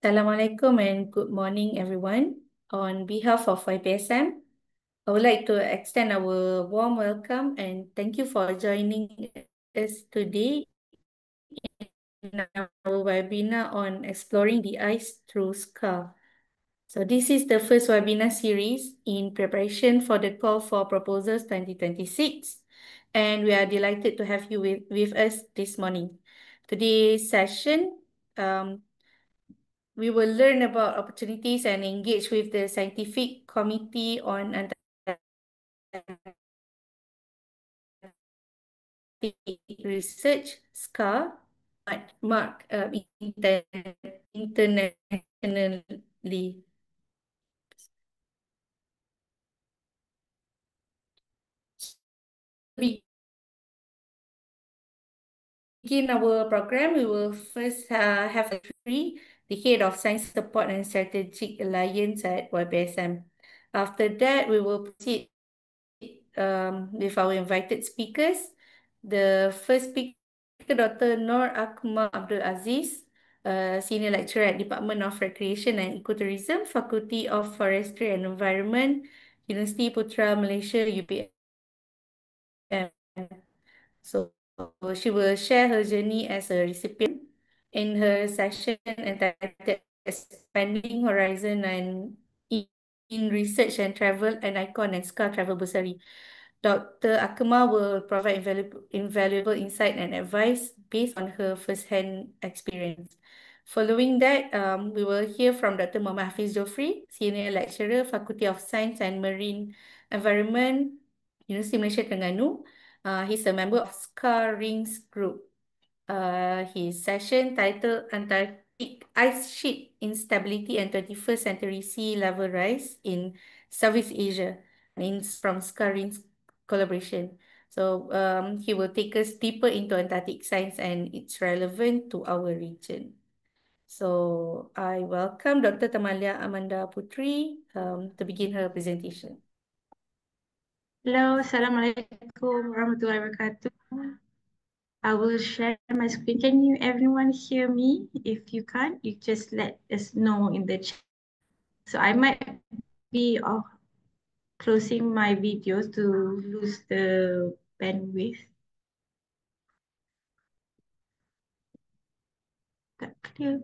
Assalamualaikum and good morning, everyone. On behalf of YPSM, I would like to extend our warm welcome and thank you for joining us today in our webinar on exploring the eyes through SCAR. So this is the first webinar series in preparation for the call for proposals 2026, and we are delighted to have you with us this morning. Today's session, we will learn about opportunities and engage with the Scientific Committee on Antarctic Research, SCAR, mark internationally. Begin our program, we will first have three, the head of Science Support and Strategic Alliance at YPSM. After that, we will proceed with our invited speakers. The first speaker, Dr. Noor Akmal Abdul Aziz, Senior Lecturer at Department of Recreation and Ecotourism, Faculty of Forestry and Environment, University Putra Malaysia, UPM. So she will share her journey as a recipient in her session entitled Expanding Horizon and in Research and Travel, an Icon and SCAR Travel Bursary. Dr. Akmal will provide invaluable insight and advice based on her first-hand experience. Following that, we will hear from Dr. Muhammad Hafiz Jofri, Senior Lecturer, Faculty of Science and Marine Environment, University Malaysia Terengganu. He's a member of SCAR Rings Group. His session titled Antarctic Ice Sheet Instability and 21st Century Sea Level Rise in Southeast Asia, means from SCAR Rings collaboration. So he will take us deeper into Antarctic science and its relevance to our region. So I welcome Dr. Tamalia Amanda Putri to begin her presentation. Hello, Assalamualaikum warahmatullahi wabarakatuh. I will share my screen. Can you everyone hear me? If you can't, you just let us know in the chat. So I might be closing my videos to lose the bandwidth. That clear?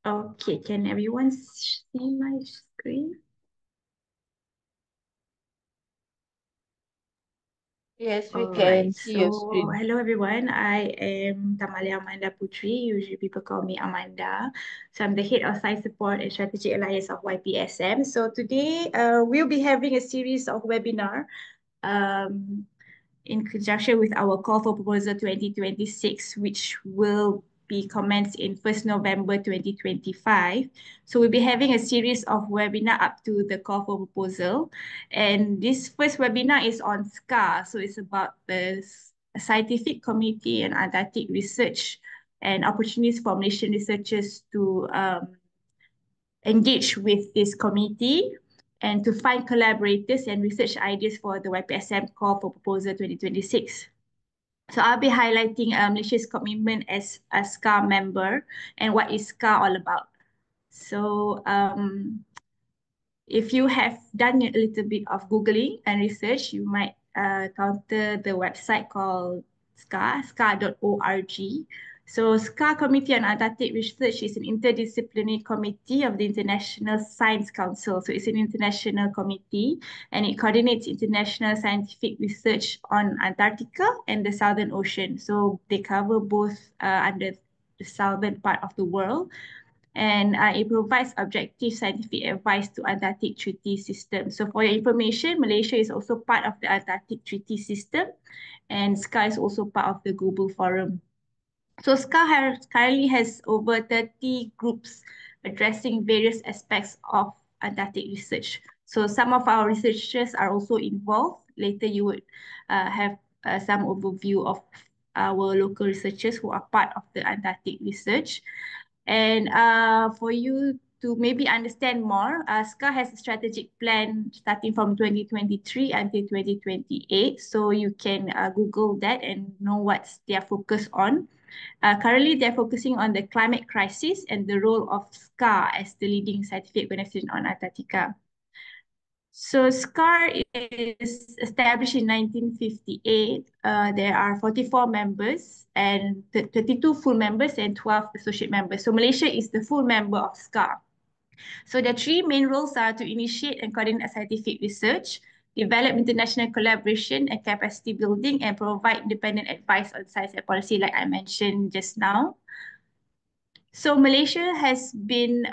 Okay, can everyone see my screen? Yes, we All can right. see your So, screen. hello everyone. I am Tamalia Amanda Putri. Usually people call me Amanda. So, I'm the head of Science Support and Strategic Alliance of YPSM. So, today we'll be having a series of webinar um, in conjunction with our call for proposal 2026, which will be commenced in 1st November 2025. So we'll be having a series of webinar up to the call for proposal. And this first webinar is on SCAR. So it's about the Scientific Committee and Antarctic Research and opportunities for Malaysian researchers to engage with this committee and to find collaborators and research ideas for the YPSM call for proposal 2026. So I'll be highlighting Malaysia's commitment as a SCAR member and what is SCAR all about. So if you have done a little bit of Googling and research, you might encounter the website called SCAR, scar.org. So SCA Committee on Antarctic Research is an interdisciplinary committee of the International Science Council. So it's an international committee and it coordinates international scientific research on Antarctica and the Southern Ocean. So they cover both under the southern part of the world and it provides objective scientific advice to Antarctic Treaty System. So for your information, Malaysia is also part of the Antarctic Treaty System and SCA is also part of the Global Forum. So currently has over 30 groups addressing various aspects of Antarctic research. So some of our researchers are also involved. Later you would have some overview of our local researchers who are part of the Antarctic research. And for you to maybe understand more, SCA has a strategic plan starting from 2023 until 2028. So you can Google that and know what's their focus on. Currently, they're focusing on the climate crisis and the role of SCA as the leading scientific organization on Antarctica. So SCAR is established in 1958. There are 44 members and 32 full members and 12 associate members. So Malaysia is the full member of SCAR. So the three main roles are to initiate and coordinate scientific research, develop international collaboration and capacity building, and provide independent advice on science and policy, like I mentioned just now. So Malaysia has been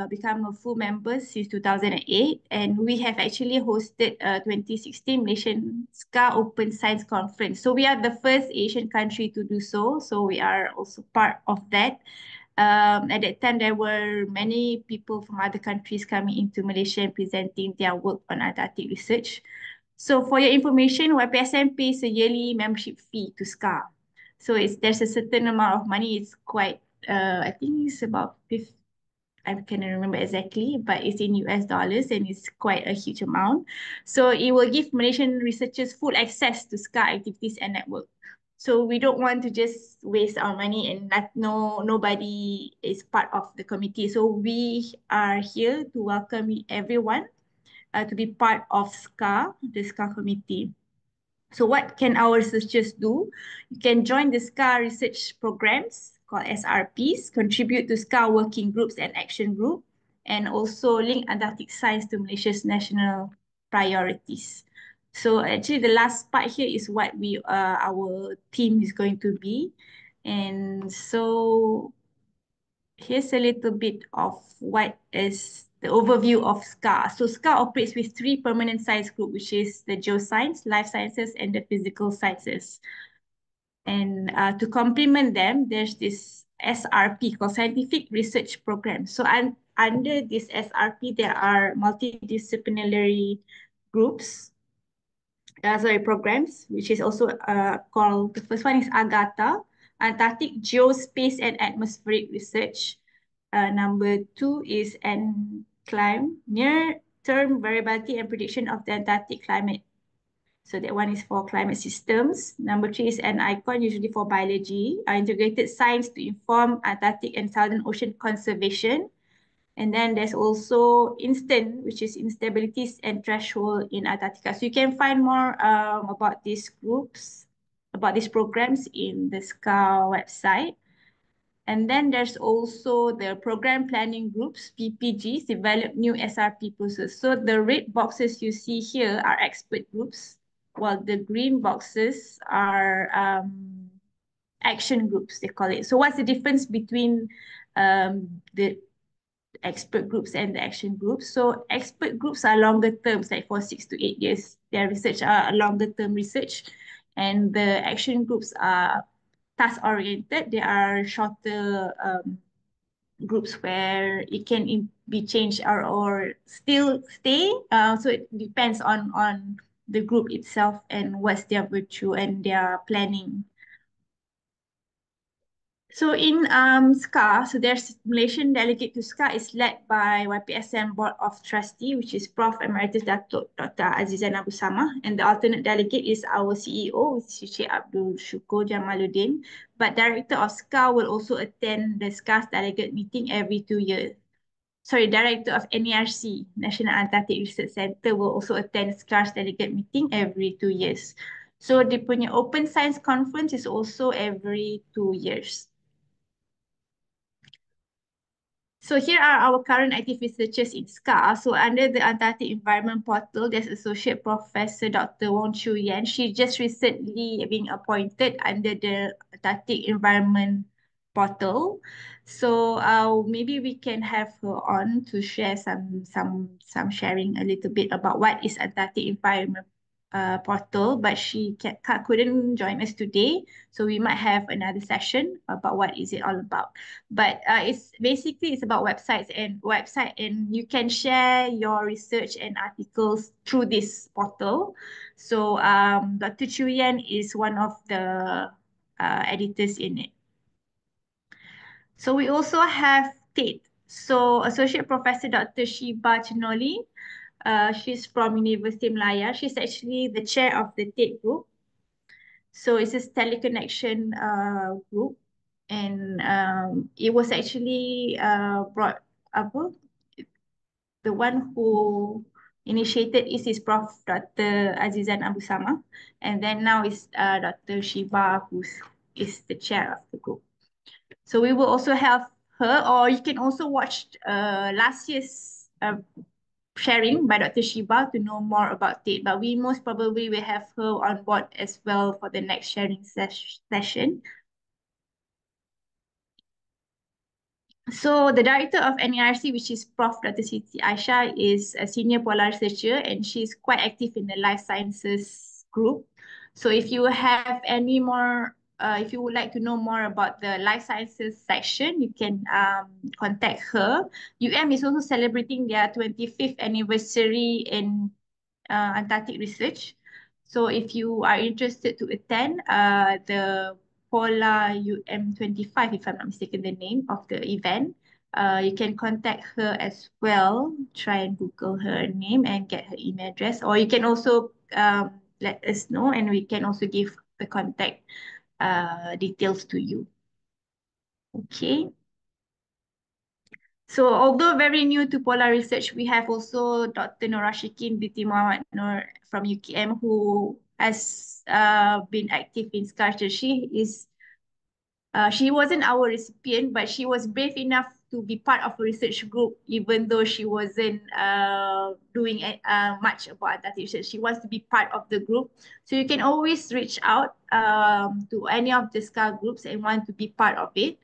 become a full member since 2008, and we have actually hosted a 2016 Malaysian SCA Open Science Conference. So we are the first Asian country to do so. So we are also part of that. At that time, there were many people from other countries coming into Malaysia and presenting their work on Antarctic research. So for your information, YPSM pays a yearly membership fee to SCA. So there's a certain amount of money. It's quite I think it's about 50, I cannot remember exactly, but it's in US dollars and it's quite a huge amount. So it will give Malaysian researchers full access to SCA activities and network. So we don't want to just waste our money and nobody is part of the committee. So we are here to welcome everyone to be part of SCA, the SCA committee. So what can our researchers do? You can join the SCA research programs called SRPs, contribute to SCA working groups and action group, and also link Antarctic science to Malaysia's national priorities. So actually the last part here is what our team is going to be. And so here's a little bit of what is the overview of SCA. So SCA operates with three permanent science groups, which is the geoscience, life sciences, and the physical sciences. And to complement them, there's this SRP called Scientific Research Program. So under this SRP, there are multidisciplinary groups, programs, which is also called, the first one is AGATA, Antarctic Geospace and Atmospheric Research. Number two is NCLIME, Near-Term Variability and Prediction of the Antarctic Climate. So that one is for climate systems. Number three is an ICON, usually for biology, integrated science to inform Antarctic and Southern Ocean conservation. And then there's also INSTANT, which is instabilities and threshold in Antarctica. So you can find more about these groups, about these programs in the SCA website. And then there's also the program planning groups, PPGs, develop new SRP process. So the red boxes you see here are expert groups, while the green boxes are action groups, they call it. So what's the difference between the expert groups and the action groups? So expert groups are longer terms, like for 6 to 8 years. Their research are longer term research. And the action groups are task oriented. They are shorter groups where it can be changed or still stay. So it depends on the group itself and what's their virtue and their planning. So in SCA, so there's Malaysian delegate to SCA is led by YPSM Board of Trustee, which is Prof. Emeritus Dr. Azizan Abu Samah, and the alternate delegate is our CEO, which is Sheikh Abdul Shukur Jamaluddin. But director of SCA will also attend the SCA's delegate meeting every 2 years. Sorry, director of NERC, National Antarctic Research Centre, will also attend SCA's delegate meeting every 2 years. So dia punya Open Science Conference is also every 2 years. So here are our current active researchers in SCAR. So under the Antarctic Environment Portal, there's Associate Professor Dr. Wong Chu Yan. She just recently been appointed under the Antarctic Environment Portal. So maybe we can have her on to share some sharing a little bit about what is Antarctic Environment Portal, but couldn't join us today. So we might have another session about what is it all about. But it's about website, and you can share your research and articles through this portal. So Dr. Chu Yan is one of the editors in it. So we also have Tate. So Associate Professor Dr. Shiba Chinoli. She's from University Malaya. She's actually the chair of the Tate group. So it's a teleconnection group, and it was actually brought apa the one who initiated is Prof. Dr. Azizan Abu Sama, and then now is Dr. Shiba, who is the chair of the group. So we will also have her, or you can also watch last year's sharing by Dr. Shiba to know more about it. But we most probably will have her on board as well for the next sharing session. So the director of NERC, which is Prof. Dr. Siti Aisha, is a senior polar researcher, and she's quite active in the life sciences group. So if you have any more, if you would like to know more about the life sciences section, you can contact her. UM is also celebrating their 25th anniversary in Antarctic research. So if you are interested to attend the Pola UM25, if I'm not mistaken, the name of the event, you can contact her as well. Try and Google her name and get her email address, or you can also let us know, and we can also give the contact details to you. Okay. So although very new to polar research, we have also Dr. Nora Shikin binti Muhammad Nur from UKM, who has been active in SCAR. She wasn't our recipient, but she was brave enough to be part of a research group, even though she wasn't doing much about Antarctic research. She wants to be part of the group. So you can always reach out to any of the SCAR groups and want to be part of it.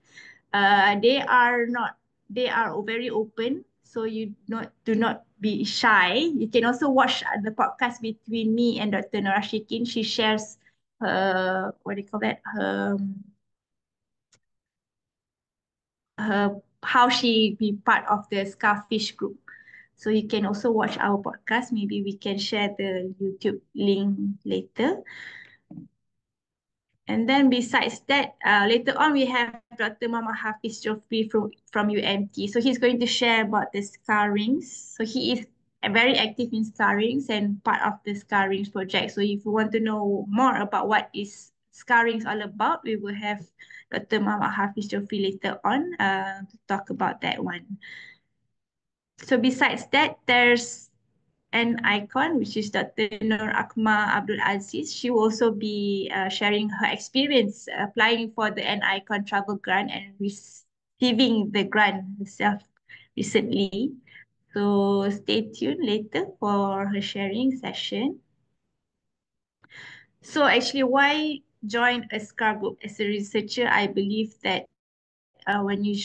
They are not, they are very open. So you do not be shy. You can also watch the podcast between me and Dr. Nora Shikin. She shares what do you call that? How she be part of the Scarfish group. So you can also watch our podcast. Maybe we can share the YouTube link later. And then besides that, later on we have Dr. Muhammad Hafiz Jofri from UMT. So he's going to share about the scarrings. So he is very active in scarrings and part of the scarrings project. So if you want to know more about what is scarrings all about, we will have Dr. Muhammad Hafiz Jofri later on to talk about that one. So besides that, there's an icon, which is Dr. Nur Akmal Abdul Aziz. She will also be sharing her experience applying for the N-Icon Travel Grant and receiving the grant herself recently. So stay tuned later for her sharing session. So actually, why join a SCAR group? As a researcher, I believe that when you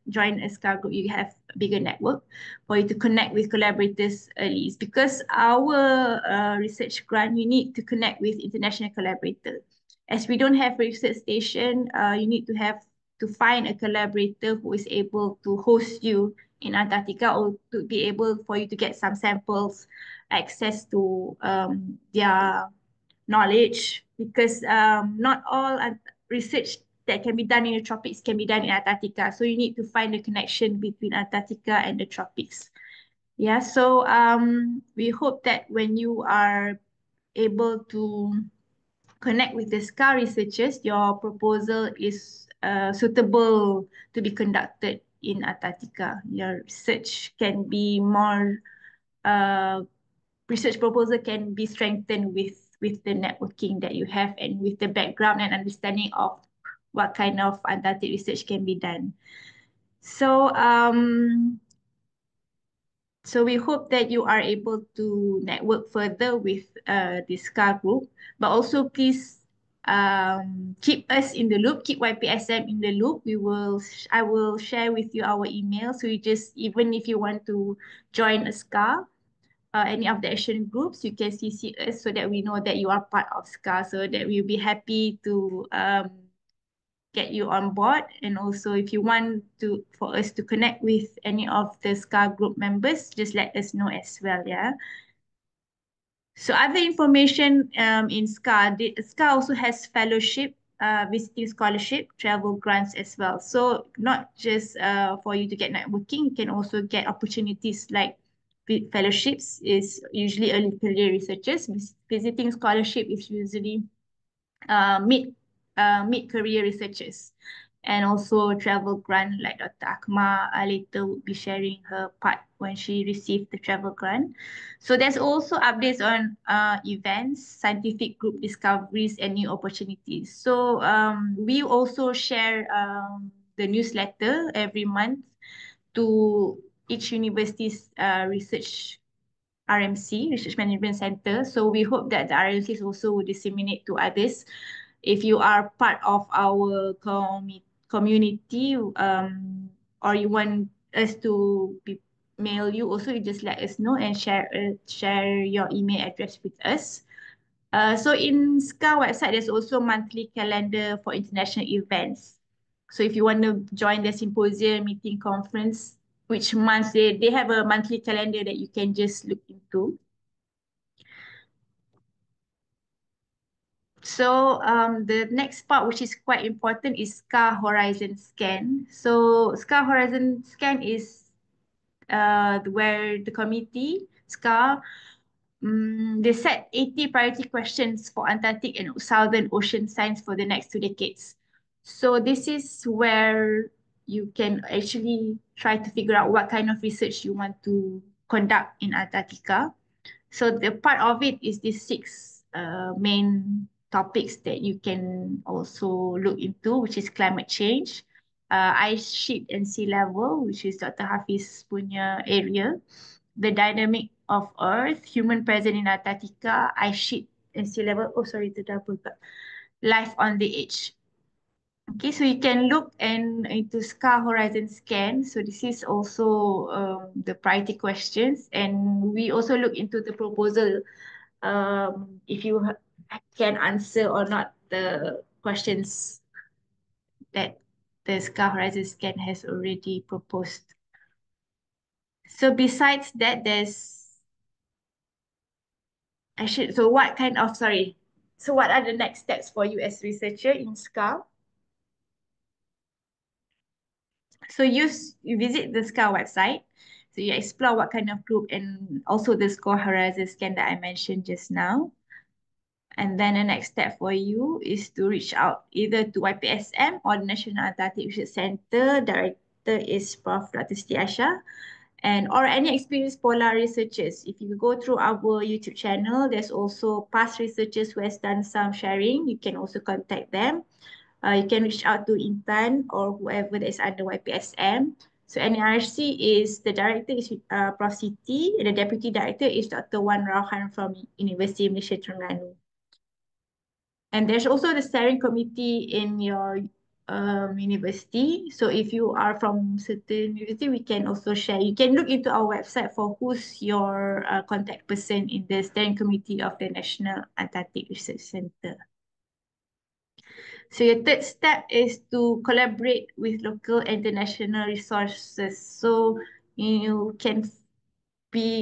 join a SCAR group, you have a bigger network for you to connect with collaborators early. It's because our research grant, you need to connect with international collaborators. As we don't have research station, you need to find a collaborator who is able to host you in Antarctica, or to be able for you to get some samples, access to their knowledge, because not all research that can be done in the tropics can be done in Antarctica. So you need to find the connection between Antarctica and the tropics. Yeah, so we hope that when you are able to connect with the SCAR researchers, your proposal is suitable to be conducted in Antarctica. Your research can be more, research proposal can be strengthened with with the networking that you have and with the background and understanding of what kind of Antarctic research can be done. So, so we hope that you are able to network further with the SCAR group, but also please keep us in the loop, keep YPSM in the loop. I will share with you our email. So you just, even if you want to join a SCAR, any of the action groups, you can CC us so that we know that you are part of SCAR, so that we'll be happy to get you on board. And also if you want to for us to connect with any of the SCAR group members, just let us know as well, yeah. So other information in SCAR, SCAR also has fellowship, visiting scholarship, travel grants as well. So not just for you to get networking, you can also get opportunities like fellowships is usually early career researchers. Visiting scholarship is usually mid-career researchers. And also travel grant, like Dr. Akma later would be sharing her part when she received the travel grant. So there's also updates on events, scientific group discoveries, and new opportunities. So we also share the newsletter every month to each university's research RMC, Research Management Center. So we hope that the RMCs also will disseminate to others. If you are part of our community, or you want us to mail you, also you just let us know and share your email address with us. So in SCAR website, there's also monthly calendar for international events. So if you want to join the symposium, meeting, conference, which months they have a monthly calendar that you can just look into. So the next part, which is quite important, is SCAR Horizon Scan. So SCAR Horizon Scan is where the committee, SCAR, they set 80 priority questions for Antarctic and Southern Ocean science for the next 2 decades. So this is where you can actually try to figure out what kind of research you want to conduct in Antarctica. So the part of it is these 6 main topics that you can also look into, which is climate change, ice sheet and sea level, which is Dr. Hafiz punya area, the dynamic of Earth, human present in Antarctica, ice sheet and sea level. Oh, sorry, the double life on the edge. Okay, so you can look into SCAR Horizon Scan. So this is also the priority questions, and we also look into the proposal if you can answer or not the questions that the SCAR Horizon Scan has already proposed. So besides that, so what kind of, sorry, so what are the next steps for you as researcher in SCAR? So you visit the SCAR website. So you explore what kind of group and also the SCAR Horizon Scan that I mentioned just now. And then the next step for you is to reach out either to YPSM or the National Antarctic Research Center. Director is Prof. Dr. Siti Aisyah, and or any experienced polar researchers. If you go through our YouTube channel, there's also past researchers who has done some sharing. You can also contact them. You can reach out to Intan or whoever that is under YPSM. So NRC is the director is Prof. Siti, and the deputy director is Dr. Wan Rauhan from University of Malaysia Terengganu. And there's also the steering committee in your university. So if you are from certain university, we can also share. You can look into our website for who's your contact person in the steering committee of the National Antarctic Research Center. So your third step is to collaborate with local and international resources. So you can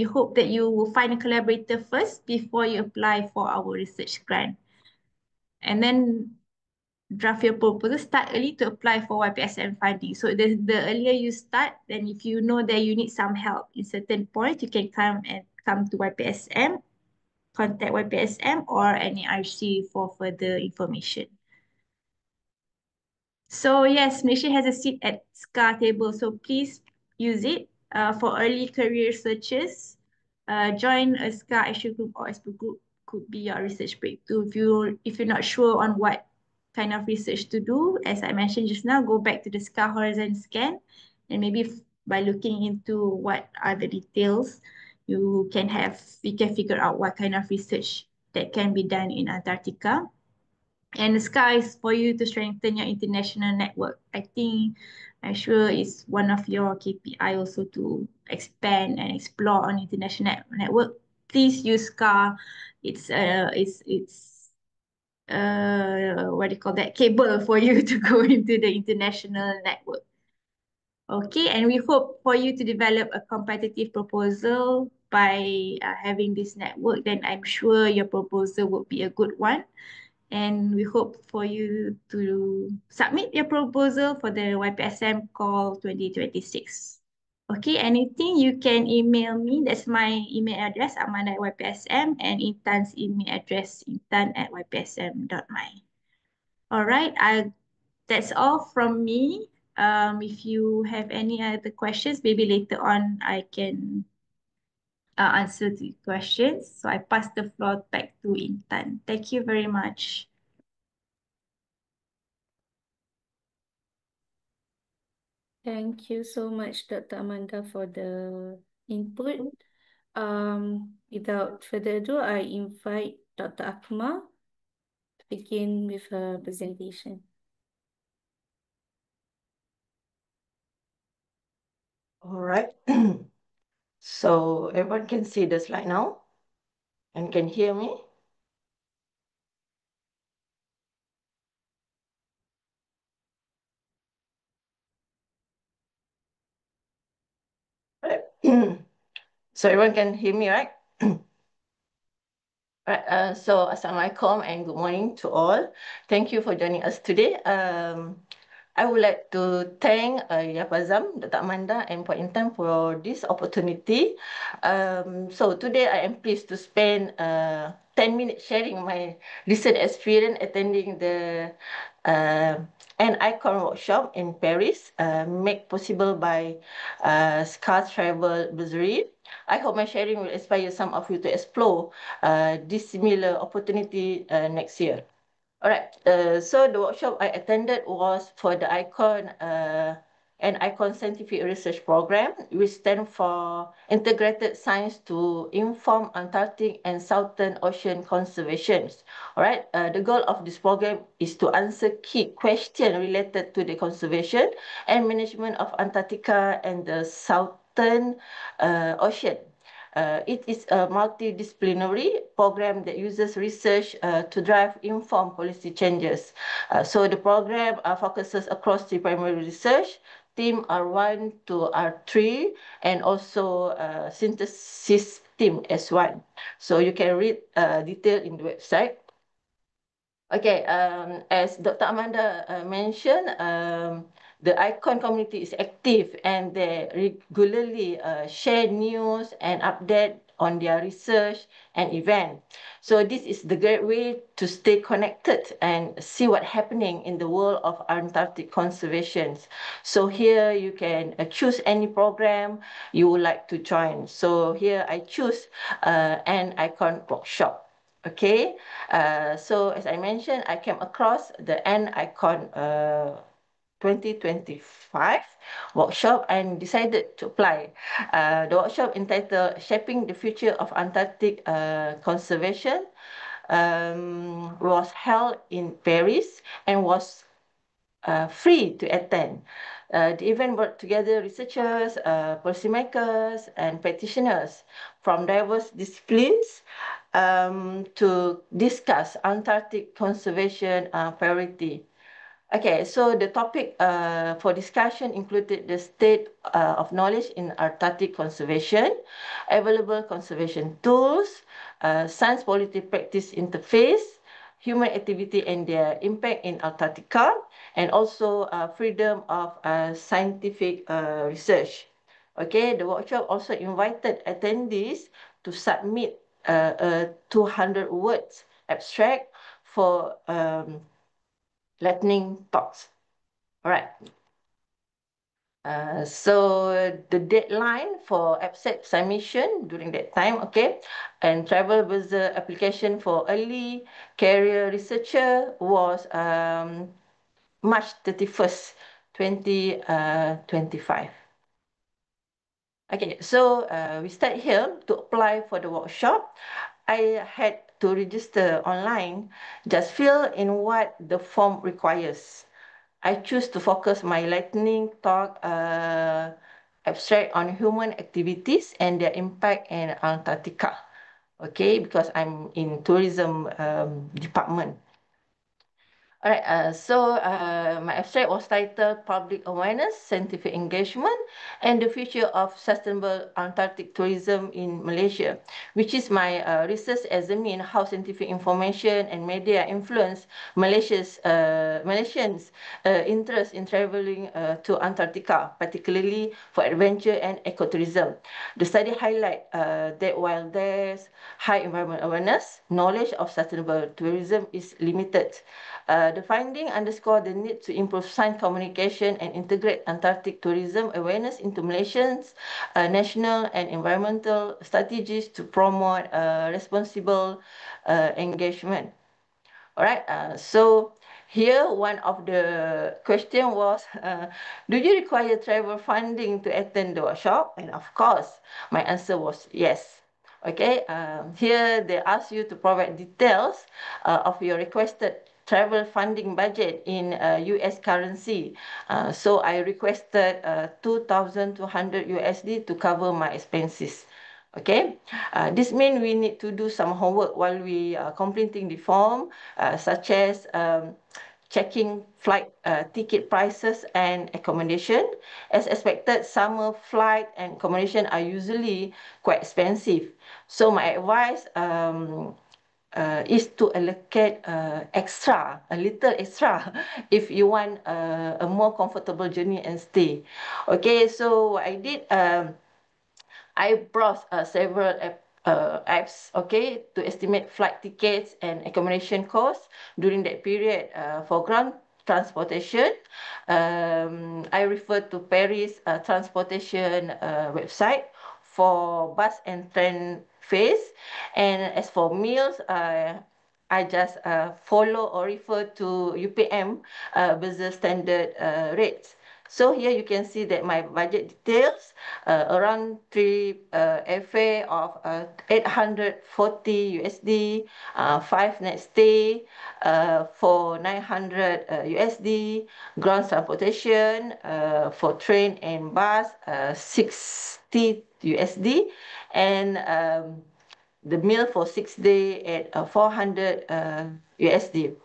hope that you will find a collaborator first before you apply for our research grant. And then draft your proposal, start early to apply for YPSM funding. So the earlier you start, then if you know that you need some help in certain points, you can come to YPSM, contact YPSM or NARC for further information. So yes, Malaysia has a seat at SCAR table, so please use it for early career searches. Join a SCAR action group or expo group could be your research breakthrough. If you're not sure on what kind of research to do, as I mentioned just now, go back to the SCAR Horizon Scan, and maybe by looking into what are the details, you can figure out what kind of research that can be done in Antarctica. And the SCAR is for you to strengthen your international network. I'm sure it's one of your KPI also to expand and explore on international network. Please use SCAR. It's what do you call that, cable for you to go into the international network. Okay, and we hope for you to develop a competitive proposal by having this network. Then I'm sure your proposal will be a good one. And we hope for you to submit your proposal for the YPSM call 2026. Okay, anything you can email me. That's my email address, aman@ypsm, and Intan's email address, intan@ypsm.my. All right, that's all from me. If you have any other questions, maybe later on I can answer the questions. So I pass the floor back to Intan. Thank you very much. Thank you so much, Dr. Amanda, for the input. Without further ado, I invite Dr. Akmal to begin with her presentation. All right. So everyone can see the slide now and can hear me? Right. So everyone can hear me, right? Right, so Assalamualaikum and good morning to all. Thank you for joining us today. I would like to thank Yapazam, Dr. Amanda, and Puan Intan for this opportunity. So today I am pleased to spend 10 minutes sharing my recent experience attending the an icon workshop in Paris, made possible by SCAR Travel Bursary. I hope my sharing will inspire some of you to explore this similar opportunity next year. All right. So the workshop I attended was for the an ICON scientific research program, which stands for Integrated Science to Inform Antarctic and Southern Ocean Conservation. All right. The goal of this program is to answer key questions related to the conservation and management of Antarctica and the Southern Ocean. It is a multidisciplinary program that uses research to drive informed policy changes. So the program focuses across the primary research, team R1 to R3, and also synthesis team S1. So you can read detail in the website. Okay, as Dr. Amanda mentioned, the ICON community is active and they regularly share news and update on their research and event. So this is the great way to stay connected and see what's happening in the world of Antarctic conservation. So here you can choose any program you would like to join. So here I choose an ICON workshop. Okay, so as I mentioned, I came across the N-ICON 2025 workshop and decided to apply. The workshop entitled Shaping the Future of Antarctic Conservation was held in Paris and was free to attend. The event brought together researchers, policymakers, and practitioners from diverse disciplines to discuss Antarctic conservation priority. Okay, so the topic for discussion included the state of knowledge in Antarctic conservation, available conservation tools, science policy practice interface, human activity and their impact in Antarctica, and also freedom of scientific research. Okay, the workshop also invited attendees to submit a 200 words abstract for lightning talks. All right. So the deadline for abstract submission during that time, okay, and travel visa application for early career researcher was March 31st, 2025. Okay, so we start here to apply for the workshop. I had to register online, just fill in what the form requires. I choose to focus my lightning talk abstract on human activities and their impact in Antarctica. Okay, because I'm in tourism department. All right, my abstract was titled Public Awareness, Scientific Engagement, and the Future of Sustainable Antarctic Tourism in Malaysia, which is my research examine how scientific information and media influence Malaysians' interest in traveling to Antarctica, particularly for adventure and ecotourism. The study highlight that while there's high environment awareness, knowledge of sustainable tourism is limited. The finding underscore the need to improve science communication and integrate Antarctic tourism awareness into Malaysians' national and environmental strategies to promote responsible engagement. All right, so here one of the question was, do you require travel funding to attend the workshop? And of course, my answer was yes. Okay, here they ask you to provide details of your requested travel funding budget in US currency. So I requested 2,200 USD to cover my expenses. Okay, this means we need to do some homework while we are completing the form, such as checking flight ticket prices and accommodation. As expected, summer flight and accommodation are usually quite expensive. So my advice is to allocate a little extra, if you want a more comfortable journey and stay. Okay, so what I did, I browsed several apps, okay, to estimate flight tickets and accommodation costs during that period. For ground transportation, I refer to Paris transportation website for bus and train fares. And as for meals, I just follow or refer to UPM business standard rates. So here you can see that my budget details, around airfare of 840 USD, 5 night stay for 900 USD, ground transportation for train and bus 60 USD, and the meal for 6 days at 400 USD.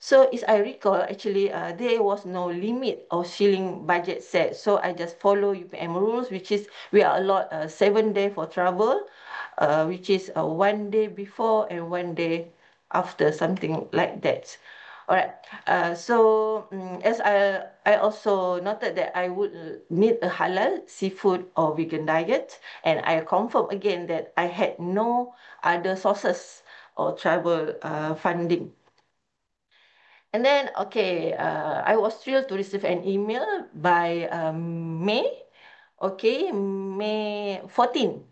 So as I recall, actually, there was no limit of shilling budget set. So I just follow UPM rules, which is we are allowed 7 days for travel, which is 1 day before and 1 day after, something like that. All right. As I also noted that I would need a halal, seafood, or vegan diet, and I confirm again that I had no other sources or travel funding. And then, okay, I was thrilled to receive an email by May 14,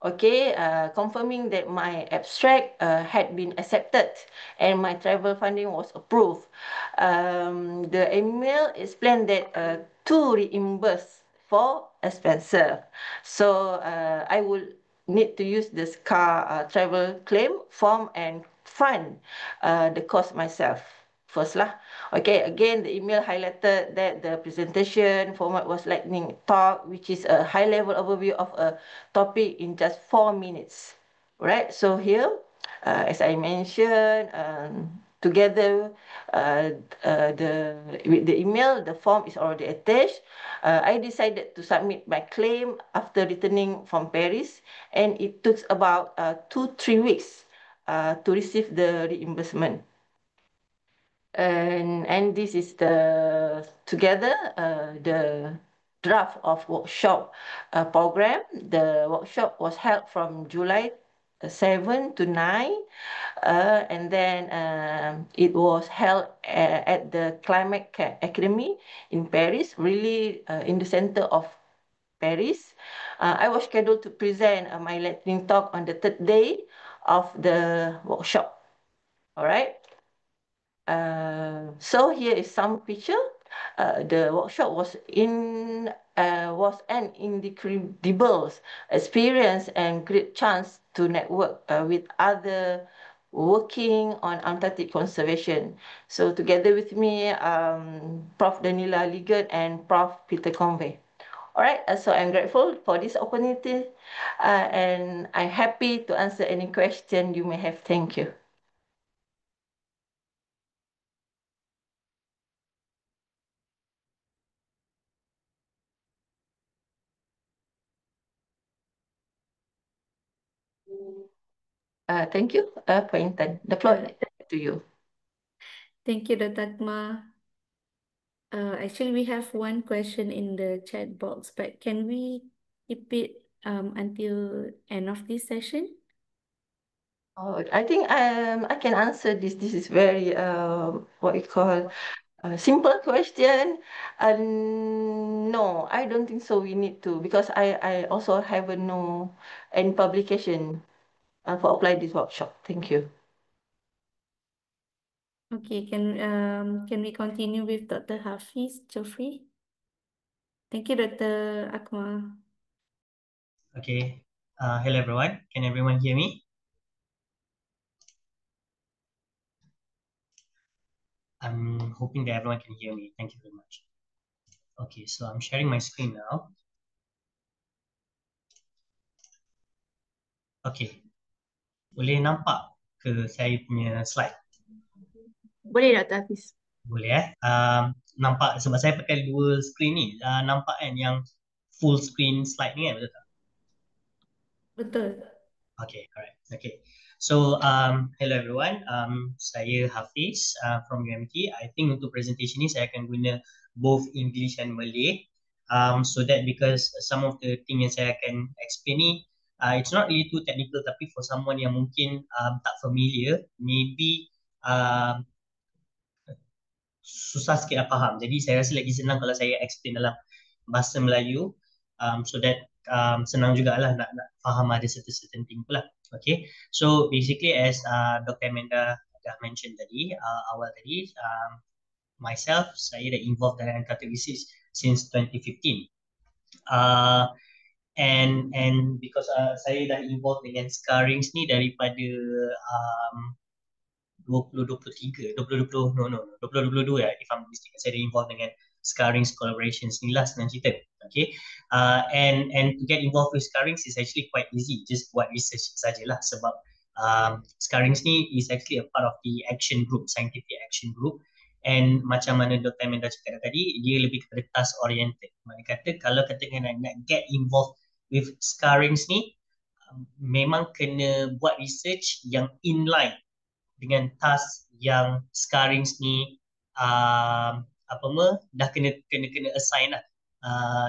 okay, confirming that my abstract had been accepted and my travel funding was approved. The email explained that to reimburse for expenses. So I will need to use this car travel claim form and fund the cost myself first lah. Okay, again, the email highlighted that the presentation format was lightning talk, which is a high level overview of a topic in just 4 minutes. Right, so here, as I mentioned, together with the email, the form is already attached. I decided to submit my claim after returning from Paris, and it took about 2-3 weeks to receive the reimbursement. And this is together the draft of workshop program. The workshop was held from July 7 to 9. And then it was held at the Climate Academy in Paris, really in the center of Paris. I was scheduled to present my lightning talk on the third day of the workshop. All right. So here is some picture. The workshop was an incredible experience and great chance to network with other working on Antarctic conservation. So together with me, Prof. Daniela Liggett and Prof. Peter Conway. All right, so I'm grateful for this opportunity, and I'm happy to answer any question you may have. Thank you. Thank you, Pak Intan. The floor is to you. Thank you, Dr. Akma. Actually, we have one question in the chat box, but can we keep it until end of this session? Oh, I think I can answer this. This is very what you call a simple question. No, I don't think so. We need to, because I also haven't know any publication for apply this workshop. Thank you. Okay, can we continue with Dr. Hafiz Jofri? Thank you, Dr. Akma. Okay. Hello everyone. Can everyone hear me? I'm hoping that everyone can hear me. Thank you very much. Okay, so I'm sharing my screen now. Okay. Boleh nampak ke saya punya slide? Boleh Dr. Hafiz. Boleh nampak sebab saya pakai dua screen ni. Nampak kan yang full screen slide ni kan, betul tak? Betul. Okay, alright. Okay. So, hello everyone. Saya Hafiz from UMT. I think untuk presentation ni saya akan guna both English and Malay. So that because some of the thing yang saya akan explain ni, it's not really too technical, tapi for someone yang mungkin tak familiar, maybe susah sikit nak faham. Jadi saya rasa lagi senang kalau saya explain dalam bahasa Melayu, so that senang jugalah nak faham ada certain thing pula. Okay, so basically as Dr. Amanda dah mention tadi, awal tadi, myself, saya dah involved dalam Antarctic research since 2015. And because saya dah involved dengan scarrings ni daripada 2023, 2020, no, 2022 ya, if I'm mistaken, saya dah involved dengan Scarrings collaborations ni lah senang cerita. Okay, and to get involved with Scarrings is actually quite easy, just buat research sajalah sebab Scarrings ni is actually a part of the action group, scientific action group, and macam mana Dr. Amanda cakap tadi, dia lebih kepada task oriented. Maknanya kata kalau katakan nak get involved with Scarrings ni, memang kena buat research yang inline dengan task yang Scarrings ni dah kena assign lah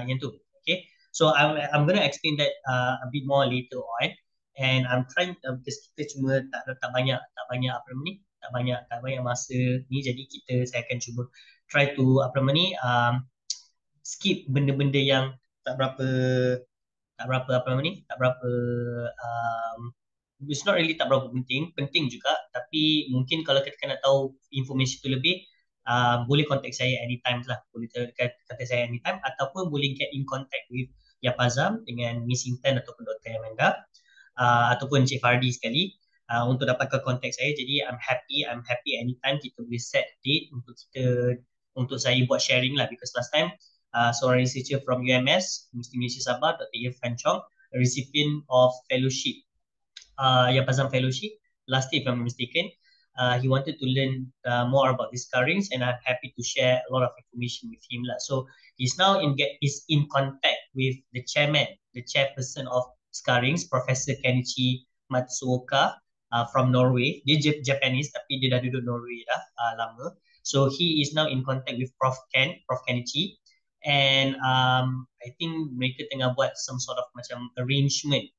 yang tu. Okay, so I'm gonna explain that a bit more later on, and I'm trying because kita cuma tak banyak tak banyak masa ni, jadi saya akan cuba try to skip benda-benda yang tak berapa it's not really tak berapa penting juga, tapi mungkin kalau kita nak tahu informasi tu lebih, boleh contact saya anytime lah, boleh kata saya anytime, ataupun boleh get in contact with Yapazam dengan Miss Intan ataupun Dr. Amanda, ataupun Cik Fardi sekali, untuk dapatkan contact saya. Jadi I'm happy anytime kita boleh set date untuk saya buat sharing lah, because last time seorang researcher from UMS, Universiti Malaysia Sabah, Dr. Irfan Chong, a recipient of fellowship, Yapazam Fellowship last year, if I'm not mistaken. He wanted to learn more about these Scarrings, and I'm happy to share a lot of information with him lah. So he's now is in contact with the chairperson of Scarrings, Professor Kenichi Matsuoka from Norway. Dia Japanese tapi dia dah duduk Norway dah lama. So he is now in contact with Prof Kenichi, and I think mereka tengah buat some sort of macam arrangement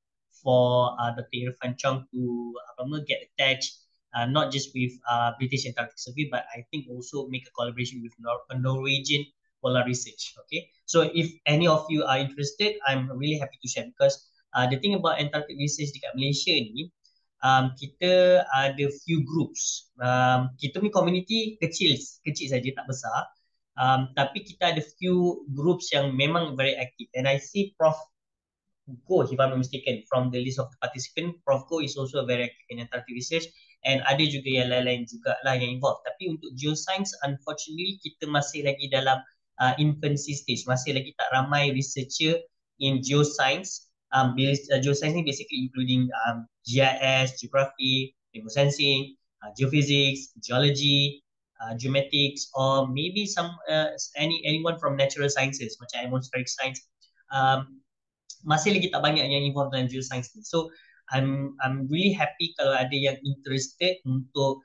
for Dr. Irfan Chong to get attached, not just with British Antarctic Survey, but I think also make a collaboration with Norwegian Polar Research. Okay, so if any of you are interested, I'm really happy to share, because the thing about Antarctic Research dekat Malaysia ni, kita ada few groups. Kita punya community kecil saja, tak besar. Tapi kita ada few groups yang memang very active, and I see Prof Go, if I'm not mistaken, from the list of the participant, Prof Go is also very active in Antarctic research, and ada juga yang lain-lain juga lah yang involved. Tapi untuk geoscience, unfortunately, kita masih lagi dalam infancy stage, masih lagi tak ramai researcher in geoscience. Geoscience ni basically including GIS, geography, remote sensing, geophysics, geology, geomatics, or maybe anyone from natural sciences macam atmospheric science. Masih lagi tak banyak yang involved dalam geoscience ni. So I'm really happy kalau ada yang interested untuk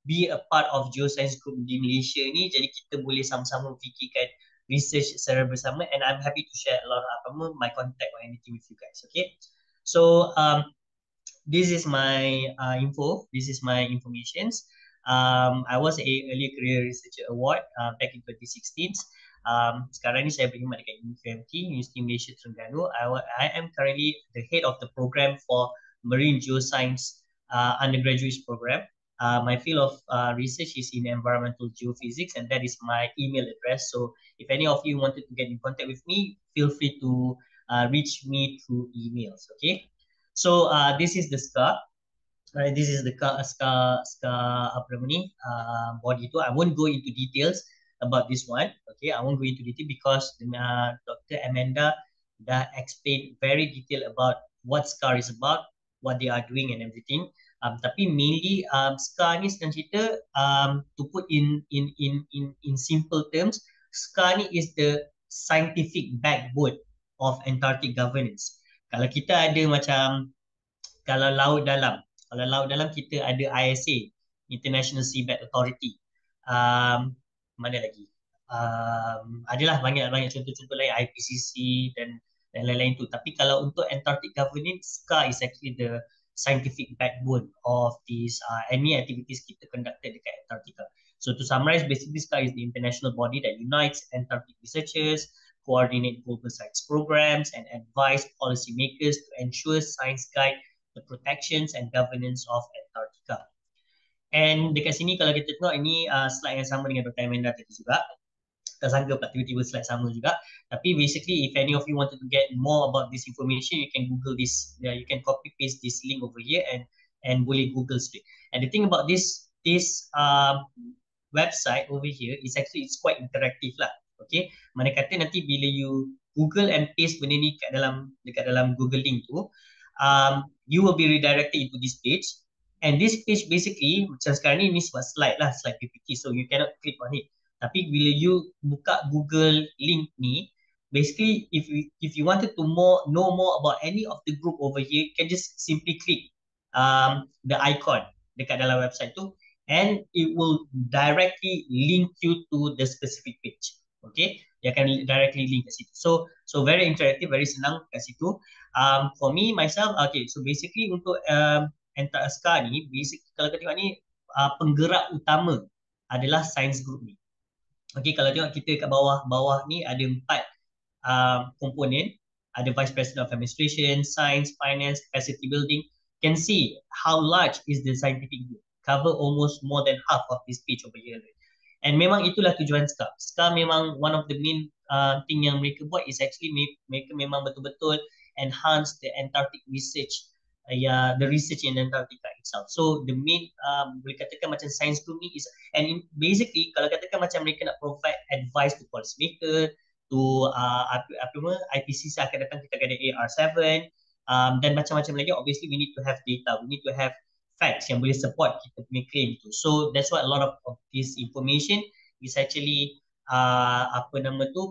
be a part of geoscience group di Malaysia ni. Jadi kita boleh sama-sama fikirkan research secara bersama, and I'm happy to share a lot of my contact or anything with you guys. Okay, so this is my info. This is my informations. I was a early career researcher award back in 2016. Sekarang ni saya berkhidmat dekat UMT, Universiti Malaysia Terengganu. I am currently the head of the program for Marine Geoscience undergraduate program. My field of research is in environmental geophysics, and that is my email address. So if any of you wanted to get in contact with me, feel free to reach me through emails. Okay, so this is the SCA. Right, this is the SCA body tu. I won't go into details about this one. Okay, I won't go into detail because Dr. Amanda dah explain very detail about what SCA is about, what they are doing and everything. Tapi mainly SCA ni senang cerita, to put in simple terms, SCA ni is the scientific backbone of Antarctic governance. Kalau kita ada macam, kalau laut dalam kita ada ISA, International Seabed Authority. Mana lagi? Adalah banyak contoh-contoh lain, IPCC dan lain-lain tu. Tapi kalau untuk Antarctic governance, SCA is actually the scientific backbone of these any activities kita conducted dekat Antarctica. So to summarize, basically SCA is the international body that unites Antarctic researchers, coordinate global science programs, and advise policymakers to ensure science guide the protections and governance of Antarctica. And dekat sini kalau kita tengok, ini slide yang sama dengan Dr. Amanda tadi juga. Tak sangka pula tiba-tiba slide sama juga. Tapi basically, if any of you wanted to get more about this information, you can Google this. You can copy paste this link over here and boleh Google straight. And the thing about this website over here is actually it's quite interactive lah. Okay, mana kata nanti bila you Google and paste benda ni dekat dalam Google link tu, you will be redirected into this page, and this page basically macam sekarang ni sebab slide PPT, so you cannot click on it. Tapi bila you buka Google link ni, basically if you wanted to know more about any of the group over here, you can just simply click the icon dekat dalam website tu, and it will directly link you to the specific page. Okay, dia akan directly link kat situ. So very interactive, very senang kat situ. For me myself, okay, so basically untuk SCA ni, basically kalau kita tengok ni, penggerak utama adalah science group ni. Okay, kalau tengok kita kat bawah ni ada 4 komponen. Ada Vice President of Administration, Science, Finance, Capacity Building. You can see how large is the scientific group. Cover almost more than half of this page over here. And memang itulah tujuan SCA. SCA memang one of the main thing yang mereka buat is actually mereka memang betul-betul enhance the Antarctic research, the research in Antarctica itself. So the main boleh katakan macam science group ni is, and basically kalau katakan macam mereka nak provide advice to policymaker, to IPCC akan datang, kita ada AR7, dan macam-macam lagi. Obviously we need to have data, we need to have facts yang boleh support kita punya claim tu. So that's why a lot of this information is actually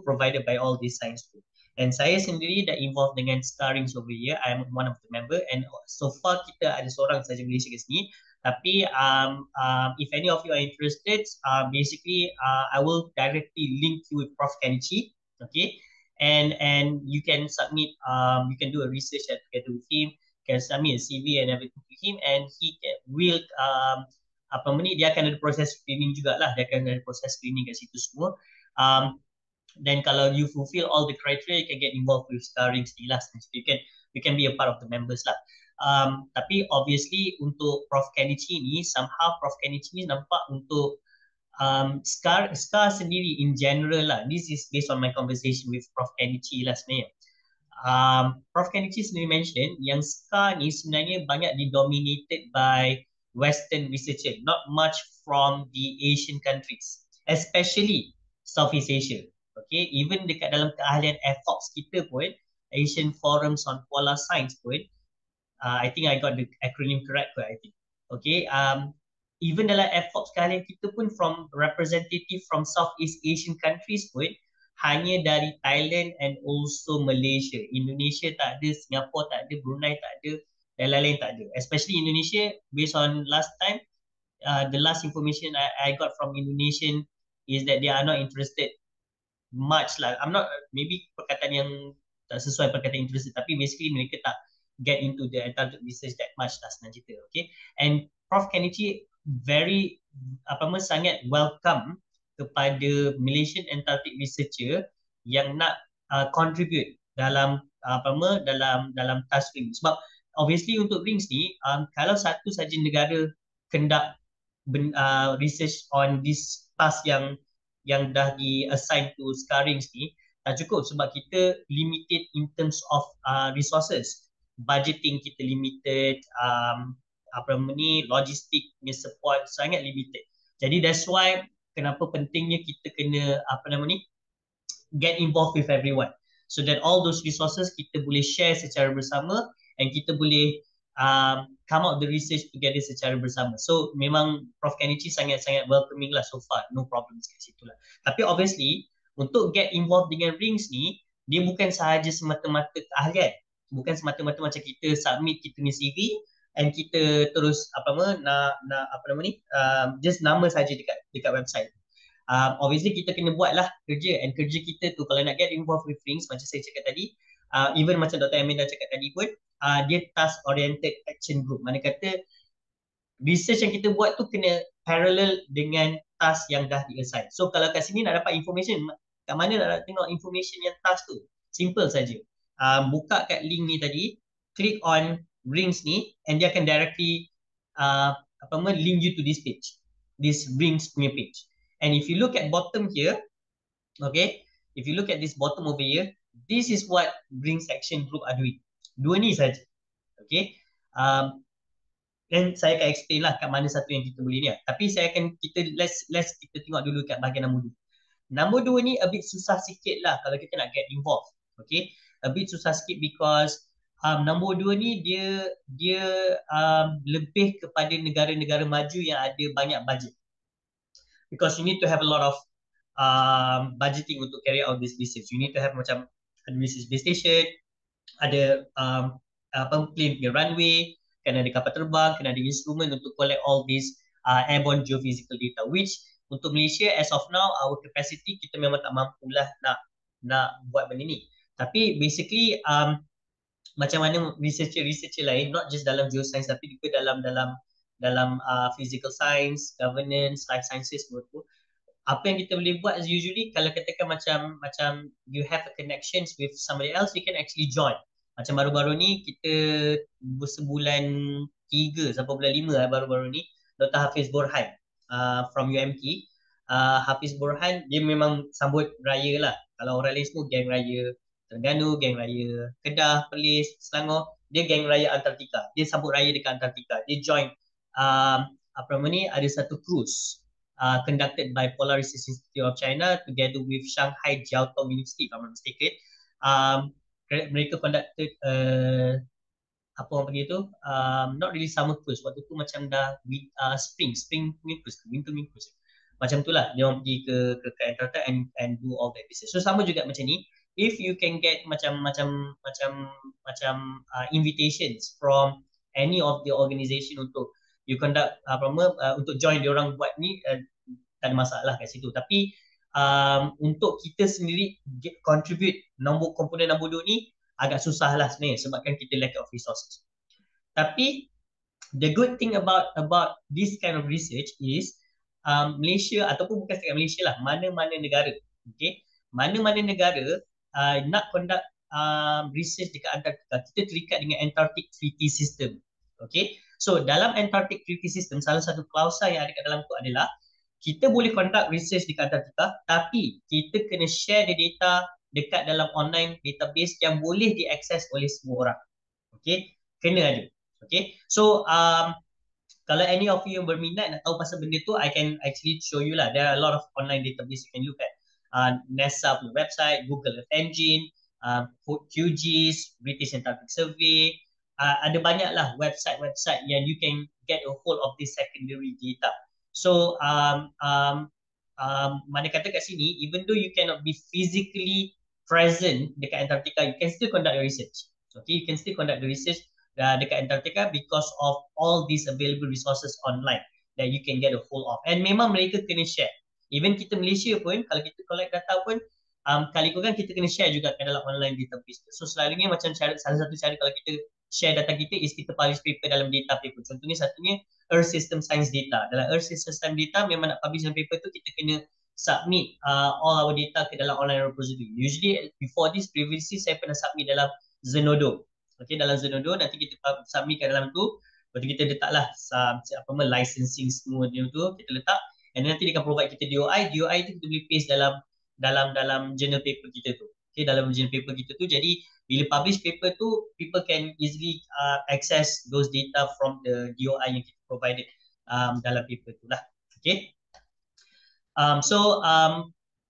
provided by all these science group. And saya sendiri dah involved dengan SCA over here. I am one of the member, and so far kita ada seorang saja Malaysia kat sini. Tapi if any of you are interested, basically I will directly link you with Prof. Kenichi. Okay, and you can submit, you can do a research together with him, can submit a CV and everything to him, and will apa ni, dia akan ada proses screening jugalah, dia akan ada proses screening kat situ semua. Then kalau you fulfill all the criteria, you can get involved with Starrings ni lah. You can be a part of the members lah. Tapi obviously untuk Prof Kenichi ni, somehow Prof Kenichi ni nampak untuk SCAR sendiri in general lah. This is based on my conversation with Prof Kenichi lah sebenarnya. Prof Kenichi sendiri mention yang SCAR ni sebenarnya banyak didominated by Western researcher, not much from the Asian countries, especially Southeast Asia. Okay, even dekat dalam keahlian FOX kita pun, Asian Forums on Polar Science pun, I think I got the acronym correct, I think. Okay, even dalam FOX keahlian kita pun, from representative from Southeast Asian countries pun, hanya dari Thailand and also Malaysia. Indonesia tak ada, Singapore tak ada, Brunei tak ada, dan lain-lain tak ada. Especially Indonesia, based on last time, the last information I got from Indonesian is that they are not interested much lah. I'm not, maybe perkataan yang tak sesuai perkataan interested, tapi basically mereka tak get into the Antarctic research that much lah senang cerita. Okay, and Prof Kenichi very sangat welcome kepada Malaysian Antarctic researcher yang nak contribute dalam dalam task ring. Sebab obviously untuk rings ni, kalau satu saja negara conduct research on this task yang dah di-assign to Starrings ni, tak cukup sebab kita limited in terms of resources. Budgeting kita limited, logistik punya support sangat limited. Jadi that's why kenapa pentingnya kita kena get involved with everyone, so that all those resources kita boleh share secara bersama, and kita boleh come out the research together secara bersama. So memang Prof Kenichi sangat-sangat welcoming lah so far, no problems kat situ lah. Tapi obviously untuk get involved dengan rings ni, dia bukan sahaja semata-mata keahlian, bukan semata-mata macam kita submit kita punya CV and kita terus just nama saja dekat website. Obviously kita kena buat lah kerja, and kerja kita tu kalau nak get involved with rings, macam saya cakap tadi, even macam Dr. Amin dah cakap tadi pun, dia task oriented action group. Mana kata research yang kita buat tu kena parallel dengan task yang dah di-assign. So kalau kat sini nak dapat information, kat mana nak tengok information yang task tu? Simple saja. Buka kat link ni tadi, click on rings ni, and dia akan directly link you to this page, this rings punya page. And if you look at bottom here, okay, if you look at this bottom over here, this is what rings action group are doing. Dua ni saja. Okay. Dan saya akan explain lah kat mana satu yang kita boleh ni. Tapi saya akan, let's kita tengok dulu kat bahagian nombor 2. Nombor 2 ni a bit susah sikit lah kalau kita nak get involved. Okay. A bit susah sikit because nombor 2 ni dia lebih kepada negara-negara maju yang ada banyak budget. Because you need to have a lot of budgeting untuk carry out this research. You need to have macam research base station, ada plane punya runway, kena ada kapal terbang, kena ada instrument untuk collect all these airborne geophysical data, which untuk Malaysia as of now, our capacity kita memang tak mampulah nak buat benda ni. Tapi basically macam mana researcher lain, not just dalam geoscience tapi juga dalam physical science, governance, life sciences semua tu, apa yang kita boleh buat is usually kalau katakan macam you have a connections with somebody else, you can actually join. Macam baru-baru ni kita sebulan 3 sampai bulan 5 baru-baru ni, Dr. Hafiz Borhan from UMT. Hafiz Borhan dia memang sambut raya lah. Kalau orang lain semua geng raya Terengganu, geng raya Kedah, Perlis, Selangor, dia geng raya Antartika. Dia sambut raya dekat Antartika. Dia join ada satu cruise conducted by Polar Research Institute of China together with Shanghai Jiao Tong University, if I'm not mistaken. Mereka conducted apa orang panggil tu, not really summer cruise, waktu tu macam dah spring cruise, winter cruise, macam tu lah, dia orang pergi ke Antarctica and do all that research. So sama juga macam ni, if you can get macam invitations from any of the organisation untuk you conduct untuk join dia orang buat ni, tak ada masalah kat situ. Tapi untuk kita sendiri contribute komponen nombor 2 ni agak susah lah sebenarnya sebabkan kita lack of resources. Tapi the good thing about this kind of research is Malaysia ataupun bukan setakat Malaysia lah, mana-mana negara, okay, mana-mana negara nak conduct research dekat Antartika, kita terikat dengan Antarctic Treaty System. Okay, so dalam Antarctic Treaty System, salah satu klausa yang ada kat dalam tu adalah kita boleh conduct research dekat Antartika, tapi kita kena share the data dekat dalam online database yang boleh diakses oleh semua orang. Okay, kena ada. Okay, so kalau any of you yang berminat nak tahu pasal benda tu, I can actually show you lah. There are a lot of online database you can look at. NASA punya website, Google Earth Engine, QGIS, British Antarctic Survey. Ada banyak lah website-website yang you can get a hold of this secondary data. So mana kata kat sini, even though you cannot be physically present dekat Antartika, you can still conduct your research. Okay, you can still conduct the research dekat Antartika because of all these available resources online that you can get a hold of. And memang mereka kena share. Even kita Malaysia pun, kalau kita collect data pun, kali kurang kita kena share juga kat dalam online database. So selalunya macam salah satu cara kalau kita share data kita is kita publish paper dalam data paper. Contohnya satunya Earth System Science Data. Dalam Earth System Science Data memang nak publish dalam paper tu, kita kena submit all our data ke dalam online repository. Usually before this, previously saya pernah submit dalam Zenodo. Okay, dalam Zenodo nanti kita submit kat dalam tu, lepas tu kita letaklah licensing semua dia tu kita letak, and nanti dia akan provide kita DOI tu kita boleh paste dalam journal paper kita tu. Okay, dalam journal paper kita tu, jadi bila publish paper tu, people can easily access those data from the DOI yang kita provided dalam paper tu lah. Okay,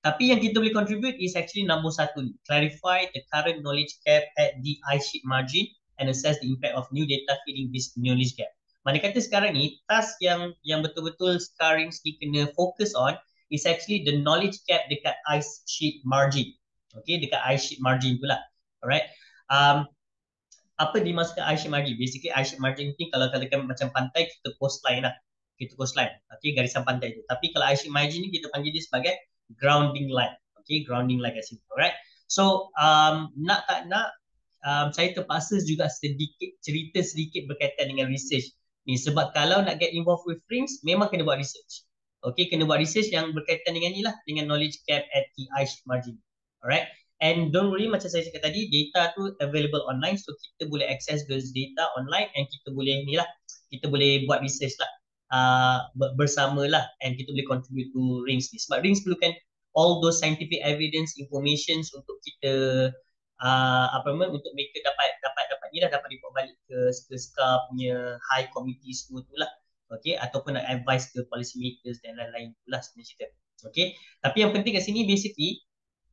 tapi yang kita boleh contribute is actually nombor 1 ni. Clarify the current knowledge gap at the ice sheet margin and assess the impact of new data filling this knowledge gap. Mana kata sekarang ni, task yang betul-betul sekarang ni kena focus on is actually the knowledge gap dekat ice sheet margin. Okay, dekat ice sheet margin tu lah. Alright. Apa dimaksudkan ice sheet margin? Basically ice sheet margin ni kalau katakan macam pantai, kita coastline lah. Kita coastline. Okay, garisan pantai tu. Tapi kalau ice sheet margin ni kita panggil dia sebagai grounding line. Okay, grounding line kat situ. Alright. So nak tak nak, saya terpaksa juga cerita sedikit berkaitan dengan research ni, sebab kalau nak get involved with rings, memang kena buat research. Okay, kena buat research yang berkaitan dengan ni lah, dengan knowledge gap at the ice margin. Alright. And don't worry, macam saya cakap tadi, data tu available online, so kita boleh access those data online, and kita boleh ni lah, kita boleh buat research lah bersama lah, and kita boleh contribute to rings ni, sebab rings perlukan all those scientific evidence, informations untuk kita untuk mereka dapat ni dah dapat report balik ke SKA punya high committee semua tu lah. Okay, ataupun nak advice ke policy makers dan lain-lain tu lah sebenarnya cerita. Okay, tapi yang penting kat sini basically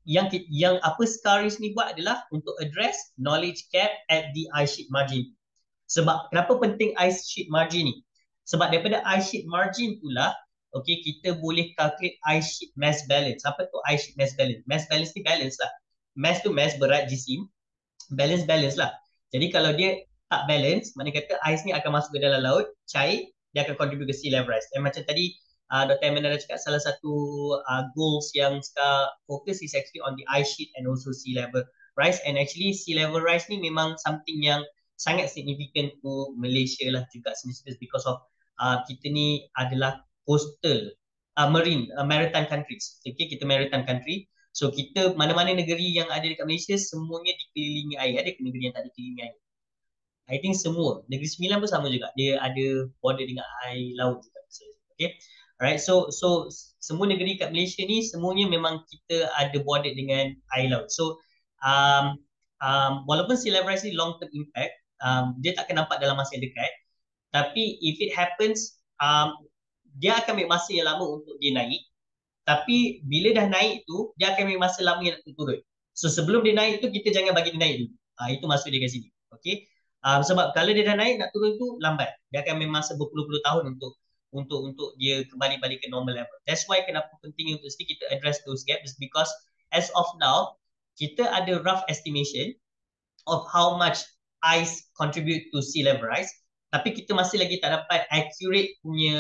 yang apa SKA ni buat adalah untuk address knowledge gap at the ice sheet margin. Sebab kenapa penting ice sheet margin ni? Sebab daripada ice sheet margin itulah, okay, kita boleh calculate ice sheet mass balance. Apa tu ice sheet mass balance? Mass balance ni balance lah. Mass tu mass, berat, jisim. Balance lah. Jadi kalau dia tak balance, mana kata ice ni akan masuk ke dalam laut, cair, dia akan contribute ke sea level rise. Dan macam tadi Dr. Amanda dah cakap, salah satu goals yang sekarang fokus is actually on the ice sheet and also sea level rise. And actually sea level rise ni memang something yang sangat significant untuk Malaysia lah juga, because of kita ni adalah coastal maritime countries. Okay, kita maritime country. So kita mana-mana negeri yang ada dekat Malaysia semuanya dikelilingi air. Ada ke negeri yang tak dikelilingi air? I think semua. Negeri Sembilan pun sama juga. Dia ada border dengan air laut juga. Okay. Alright. So semua negeri kat Malaysia ni semuanya memang kita ada border dengan air laut. So walaupun sea level rise ni long term impact, dia tak akan nampak dalam masa yang dekat. Tapi if it happens, dia akan ambil masa yang lama untuk dia naik. Tapi bila dah naik tu, dia akan ambil masa lama yang nak turun. So sebelum dia naik tu, kita jangan bagi dia naik dulu. Itu maksud dia kat sini. Okay. Sebab kalau dia dah naik, nak turun tu lambat. Dia akan ambil masa berpuluh-puluh tahun untuk dia kembali balik ke normal level. That's why kenapa penting untuk kita address those gaps, because as of now, kita ada rough estimation of how much ice contribute to sea level rise. Tapi kita masih lagi tak dapat accurate punya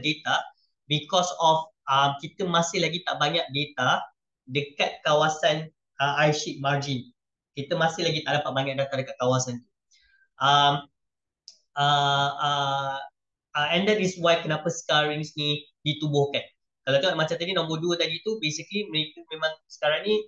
data, because of kita masih lagi tak banyak data dekat kawasan ice sheet margin. Kita masih lagi tak dapat banyak data dekat kawasan tu. Um, uh, uh, and that is why kenapa scarring ni ditubuhkan. Kalau tengok macam tadi nombor 2 tadi tu, basically mereka memang sekarang ni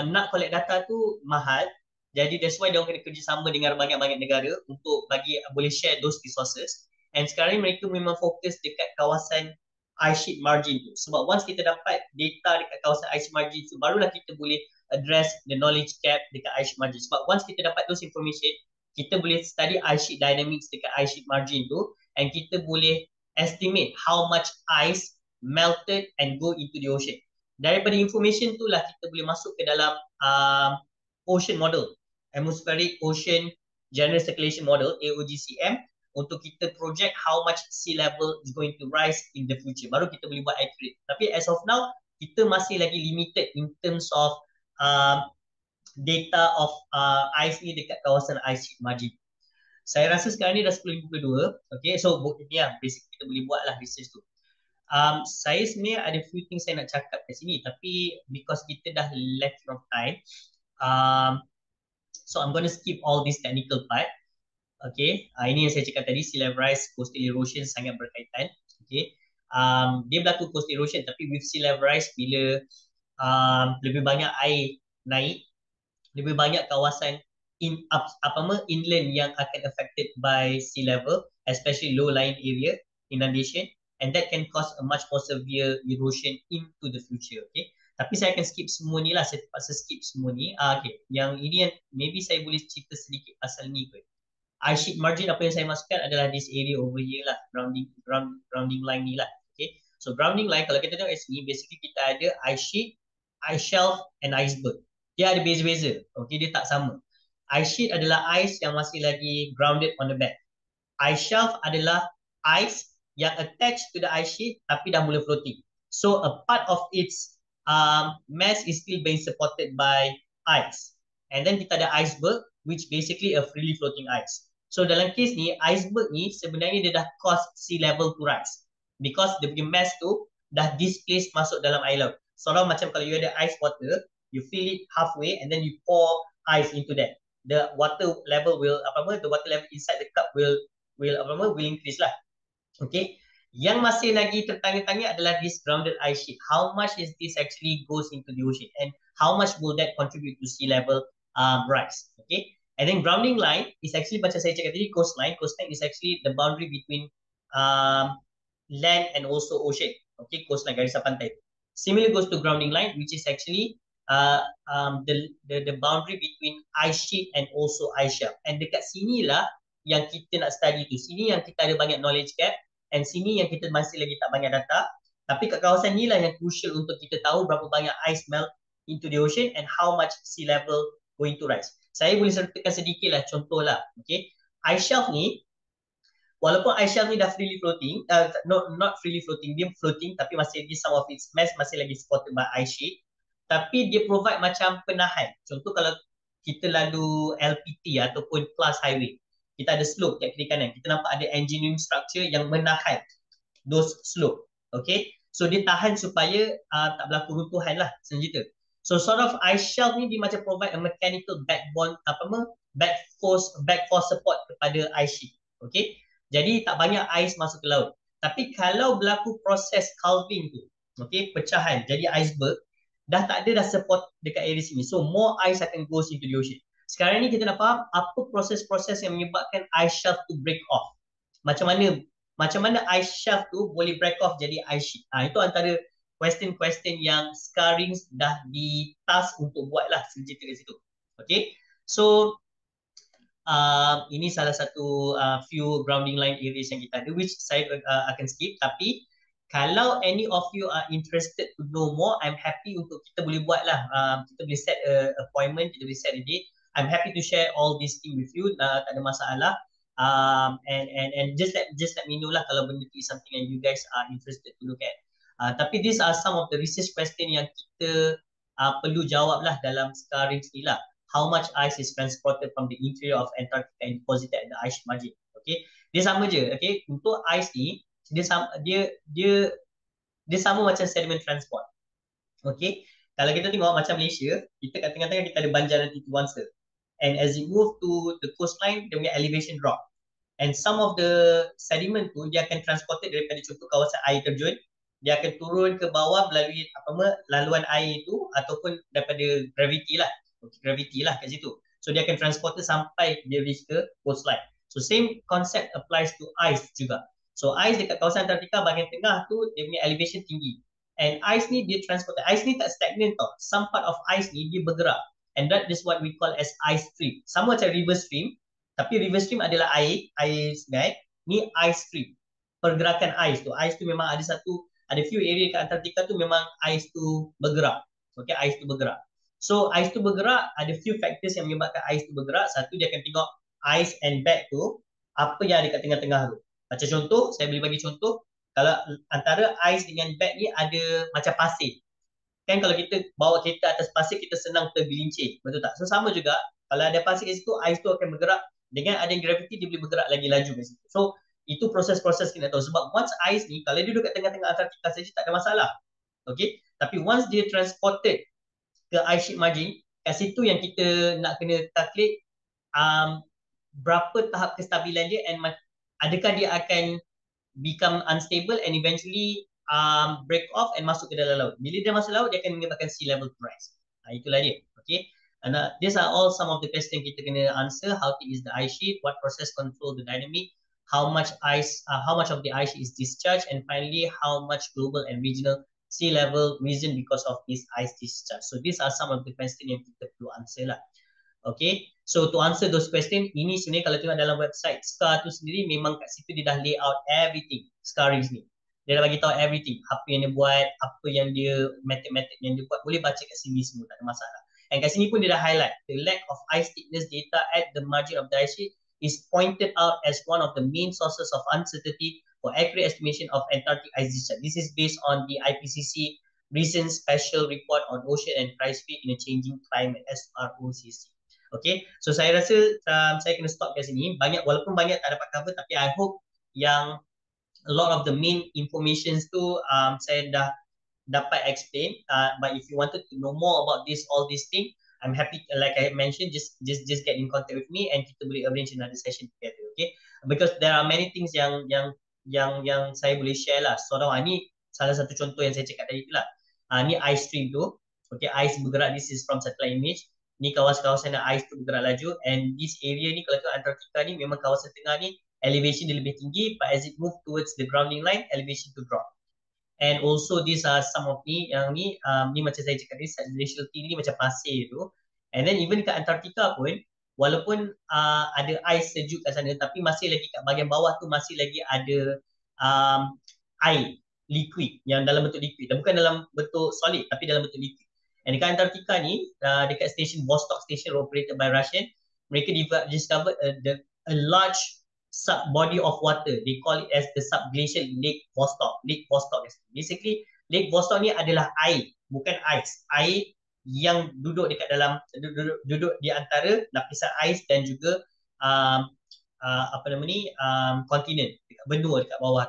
nak collect data tu mahal. Jadi that's why diorang kena kerjasama dengan banyak-banyak negara untuk bagi boleh share those resources. And sekarang ni mereka memang fokus dekat kawasan ice sheet margin tu. Sebab once kita dapat data dekat kawasan ice sheet margin tu, barulah kita boleh address the knowledge gap dekat ice sheet margin. Sebab once kita dapat those information, kita boleh study ice sheet dynamics dekat ice sheet margin tu, and kita boleh estimate how much ice melted and go into the ocean. Daripada information tu lah kita boleh masuk ke dalam ocean model, atmospheric ocean general circulation model, AOGCM, untuk kita project how much sea level is going to rise in the future. Baru kita boleh buat accurate. Tapi as of now, kita masih lagi limited in terms of data of ice ni dekat kawasan ice sheet margin. Saya rasa sekarang ni dah 10.52. Okay, so ni lah basic kita boleh buat lah research tu. Saya sebenarnya ada few things saya nak cakap kat sini, tapi because kita dah lacking of time, so I'm going to skip all this technical part. Okay, ini yang saya cakap tadi, sea level rise, coastal erosion sangat berkaitan. Okay, dia berlaku coastal erosion, tapi with sea level rise, bila lebih banyak air naik, lebih banyak kawasan inland yang akan affected by sea level, especially low-lying area inundation, and that can cause a much more severe erosion into the future. Okay, tapi saya akan skip semua ni lah, saya terpaksa skip semua ni. Okay, yang ini yang maybe saya boleh cerita sedikit pasal ni kot. Ice sheet margin, apa yang saya masukkan adalah this area over here lah, grounding line ni lah. Okay, so grounding line, kalau kita tengok kat sini, basically kita ada ice sheet, ice shelf and iceberg. Dia ada beza-beza. Okay, dia tak sama. Ice sheet adalah ice yang masih lagi grounded on the back. Ice shelf adalah ice yang attached to the ice sheet tapi dah mula floating. So a part of its mass is still being supported by ice. And then kita ada iceberg, which basically a freely floating ice. So dalam case ni, iceberg ni sebenarnya dia dah cause sea level to rise. Because dia punya mass tu dah displaced masuk dalam air laut. Seolah macam kalau you ada ice water, you fill it halfway and then you pour ice into that. The water level will the water level inside the cup will increase lah. Okay. Yang masih lagi tertanya-tanya adalah this grounded ice sheet. How much is this actually goes into the ocean and how much will that contribute to sea level rise? Okay. And then grounding line is actually macam saya cakap tadi, coastline. Coastline is actually the boundary between land and also ocean. Okay, coastline, garisan pantai. Similar goes to grounding line, which is actually the boundary between ice sheet and also ice shelf. And dekat sini lah yang kita nak study tu. Sini yang kita ada banyak knowledge gap, and sini yang kita masih lagi tak banyak data. Tapi kat kawasan ni lah yang crucial untuk kita tahu berapa banyak ice melt into the ocean and how much sea level going to rise. Saya boleh sertakan sedikit lah contoh lah. Okay, ice shelf ni, walaupun ice shelf ni dah freely floating, not freely floating, dia floating tapi masih lagi some of its mass masih lagi supported by ice sheet. Tapi dia provide macam penahan. Contoh kalau kita lalu LPT ataupun plus highway, kita ada slope kat kiri kanan, kita nampak ada engineering structure yang menahan those slope. Okay, so dia tahan supaya tak berlaku runtuhan lah, senang cerita. So sort of ice shelf ni dia macam provide a mechanical backbone, back force support kepada ice sheet. Okay, jadi tak banyak ice masuk ke laut. Tapi kalau berlaku proses calving tu, okay, pecahan jadi iceberg, dah tak ada dah support dekat area sini. So more ice akan goes into the ocean. Sekarang ni kita nak faham apa proses-proses yang menyebabkan ice shelf to break off. Macam mana ice shelf tu boleh break off jadi ice sheet. Itu antara question yang sekarang dah ditask untuk buat lah cerita kat situ. Okay, so ini salah satu few grounding line areas yang kita ada, which saya akan skip. Tapi kalau any of you are interested to know more, I'm happy untuk kita boleh buat lah, kita boleh set a appointment, kita boleh set a date. I'm happy to share all these things with you, tak ada masalah. And just let me know lah kalau benda tu is something yang you guys are interested to look at. Tapi these are some of the research question yang kita perlu jawab lah dalam sekarang ni lah. How much ice is transported from the interior of Antarctica and deposited at the ice margin? Okay, dia sama je. Okay, untuk ice ni dia Dia sama macam sediment transport. Okay, kalau kita tengok macam Malaysia, kita kat tengah-tengah kita ada banjaran Titiwangsa. And as it move to the coastline, dia punya elevation drop. And some of the sediment tu dia akan transported daripada contoh kawasan air terjun, dia akan turun ke bawah melalui laluan air itu ataupun daripada gravity lah. Okay, gravity lah kat situ. So dia akan transported sampai dia reach ke coastline. So same concept applies to ice juga. So ice dekat kawasan Antartika bahagian tengah tu dia punya elevation tinggi. And ice ni dia transport. Ice ni tak stagnant tau. Some part of ice ni dia bergerak. And that is what we call as ice stream. Sama macam river stream, tapi river stream adalah air sungai. Ni ice stream. Pergerakan ais tu. Ais tu memang ada few area kat Antartika tu memang ais tu bergerak. Okay, ais tu bergerak. So ais tu bergerak, ada few factors yang menyebabkan ais tu bergerak. Satu, dia akan tengok ice and bed tu, apa yang ada kat tengah-tengah tu. Macam contoh, saya boleh bagi contoh, kalau antara ais dengan bed ni ada macam pasir. Kan kalau kita bawa kereta atas pasir, kita senang tergelincir. Betul tak? So sama juga, kalau ada pasir kat situ, ais tu akan bergerak. Dengan ada gravity, dia boleh bergerak lagi laju kat situ. So itu proses-proses kita tahu. Sebab once ais ni, kalau dia duduk kat tengah-tengah Antartika saja, tak ada masalah. Okay? Tapi once dia transported ke ice sheet margin, kat situ yang kita nak kena calculate berapa tahap kestabilan dia and adakah dia akan become unstable and eventually break off and masuk ke dalam laut. Bila dia masuk laut, dia akan menyebabkan sea level rise. Itulah dia. Okay. And these are all some of the questions kita kena answer. How thick is the ice sheet? What process control the dynamic? How much of the ice sheet is discharged? And finally, how much global and regional sea level risen because of this ice discharge? So these are some of the questions yang kita perlu answer lah. Okay, so to answer those questions, ini sebenarnya kalau tengok dalam website SCAR tu sendiri, memang kat situ dia dah lay out everything, SCARIS ni. Dia dah bagi tahu everything, apa yang dia buat, apa yang dia, method-method yang dia buat, boleh baca kat sini semua, tak ada masalah. And kat sini pun dia dah highlight, the lack of ice thickness data at the margin of the ice sheet is pointed out as one of the main sources of uncertainty for accurate estimation of Antarctic ice discharge. This is based on the IPCC recent special report on ocean and cryosphere in a changing climate, SROCC. Okay, so saya rasa saya kena stop kat sini. Walaupun banyak tak dapat cover, tapi I hope yang a lot of the main informations tu saya dah dapat explain. But if you wanted to know more about all these things, I'm happy, like I mentioned, just get in contact with me and kita boleh arrange another session together. Okay, because there are many things yang saya boleh share lah. So ni salah satu contoh yang saya cakap tadi tu lah. Ni ice stream tu. Okay, ice bergerak. This is from satellite image. Ni kawasan-kawasan yang ice tu bergerak laju, and this area ni kalau tengok Antartika ni memang kawasan tengah ni elevation dia lebih tinggi, but as it move towards the grounding line, elevation to drop. And also these are some of ni macam saya cakap tadi, glacial tea ni macam pasir tu. And then even kat Antartika pun, walaupun ada ice sejuk kat sana, tapi masih lagi kat bahagian bawah tu masih lagi ada air liquid, yang dalam bentuk liquid, dan bukan dalam bentuk solid tapi dalam bentuk liquid. And dekat Antartika ni, dekat station Vostok station operated by Russian, mereka discovered a large sub body of water. They call it as the subglacial Lake Vostok. Lake Vostok. Basically, Lake Vostok ni adalah air, bukan ais. Air yang duduk dekat dalam, duduk di antara lapisan ais dan juga kontinen, benua dekat bawah.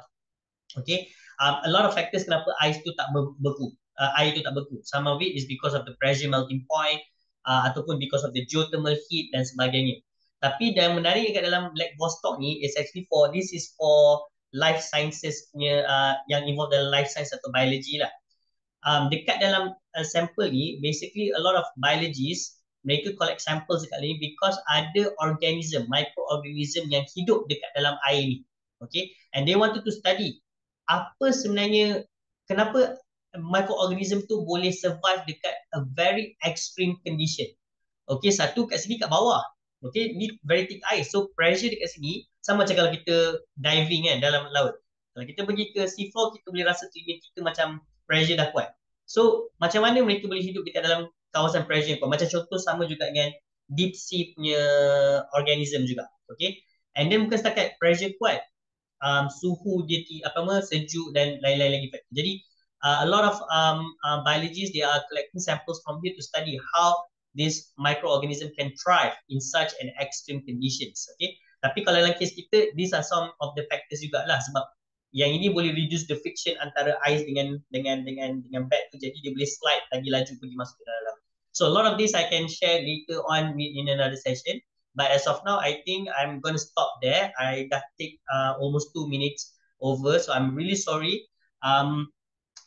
Okay, a lot of factors kenapa ais tu tak beku. Air itu tak beku. Some of it is because of the pressure melting point, ataupun because of the geothermal heat dan sebagainya. Tapi yang menarik kat dalam Lake Vostok ni is actually this is for life sciences punya, yang involve dalam life science atau biology lah. Dekat dalam sampel ni, basically a lot of biologists, mereka collect samples dekat ni because ada organism, microorganism yang hidup dekat dalam air ni. Okay, and they wanted to study apa sebenarnya, kenapa microorganism tu boleh survive dekat a very extreme condition. Okay, satu kat sini kat bawah. Okay, ni very thick ice. So pressure dekat sini sama macam kalau kita diving kan dalam laut. Kalau kita pergi ke sea floor, kita boleh rasa tubuh kita macam pressure dah kuat. So macam mana mereka boleh hidup dekat dalam kawasan pressure kuat? Macam contoh sama juga dengan deep sea punya organism juga. Okay, and then bukan setakat pressure kuat, suhu dia sejuk dan lain-lain lagi factor. Jadi a lot of biologists, they are collecting samples from here to study how this microorganism can thrive in such an extreme conditions. Okay, tapi kalau dalam kes kita, these are some of the factors jugalah, sebab Yang ini boleh reduce the friction antara ais dengan bag tu, jadi dia boleh slide lagi laju pergi masuk ke dalam. So a lot of this I can share later on in another session. But as of now, I think I'm going to stop there. I dah take almost 2 minutes over, so I'm really sorry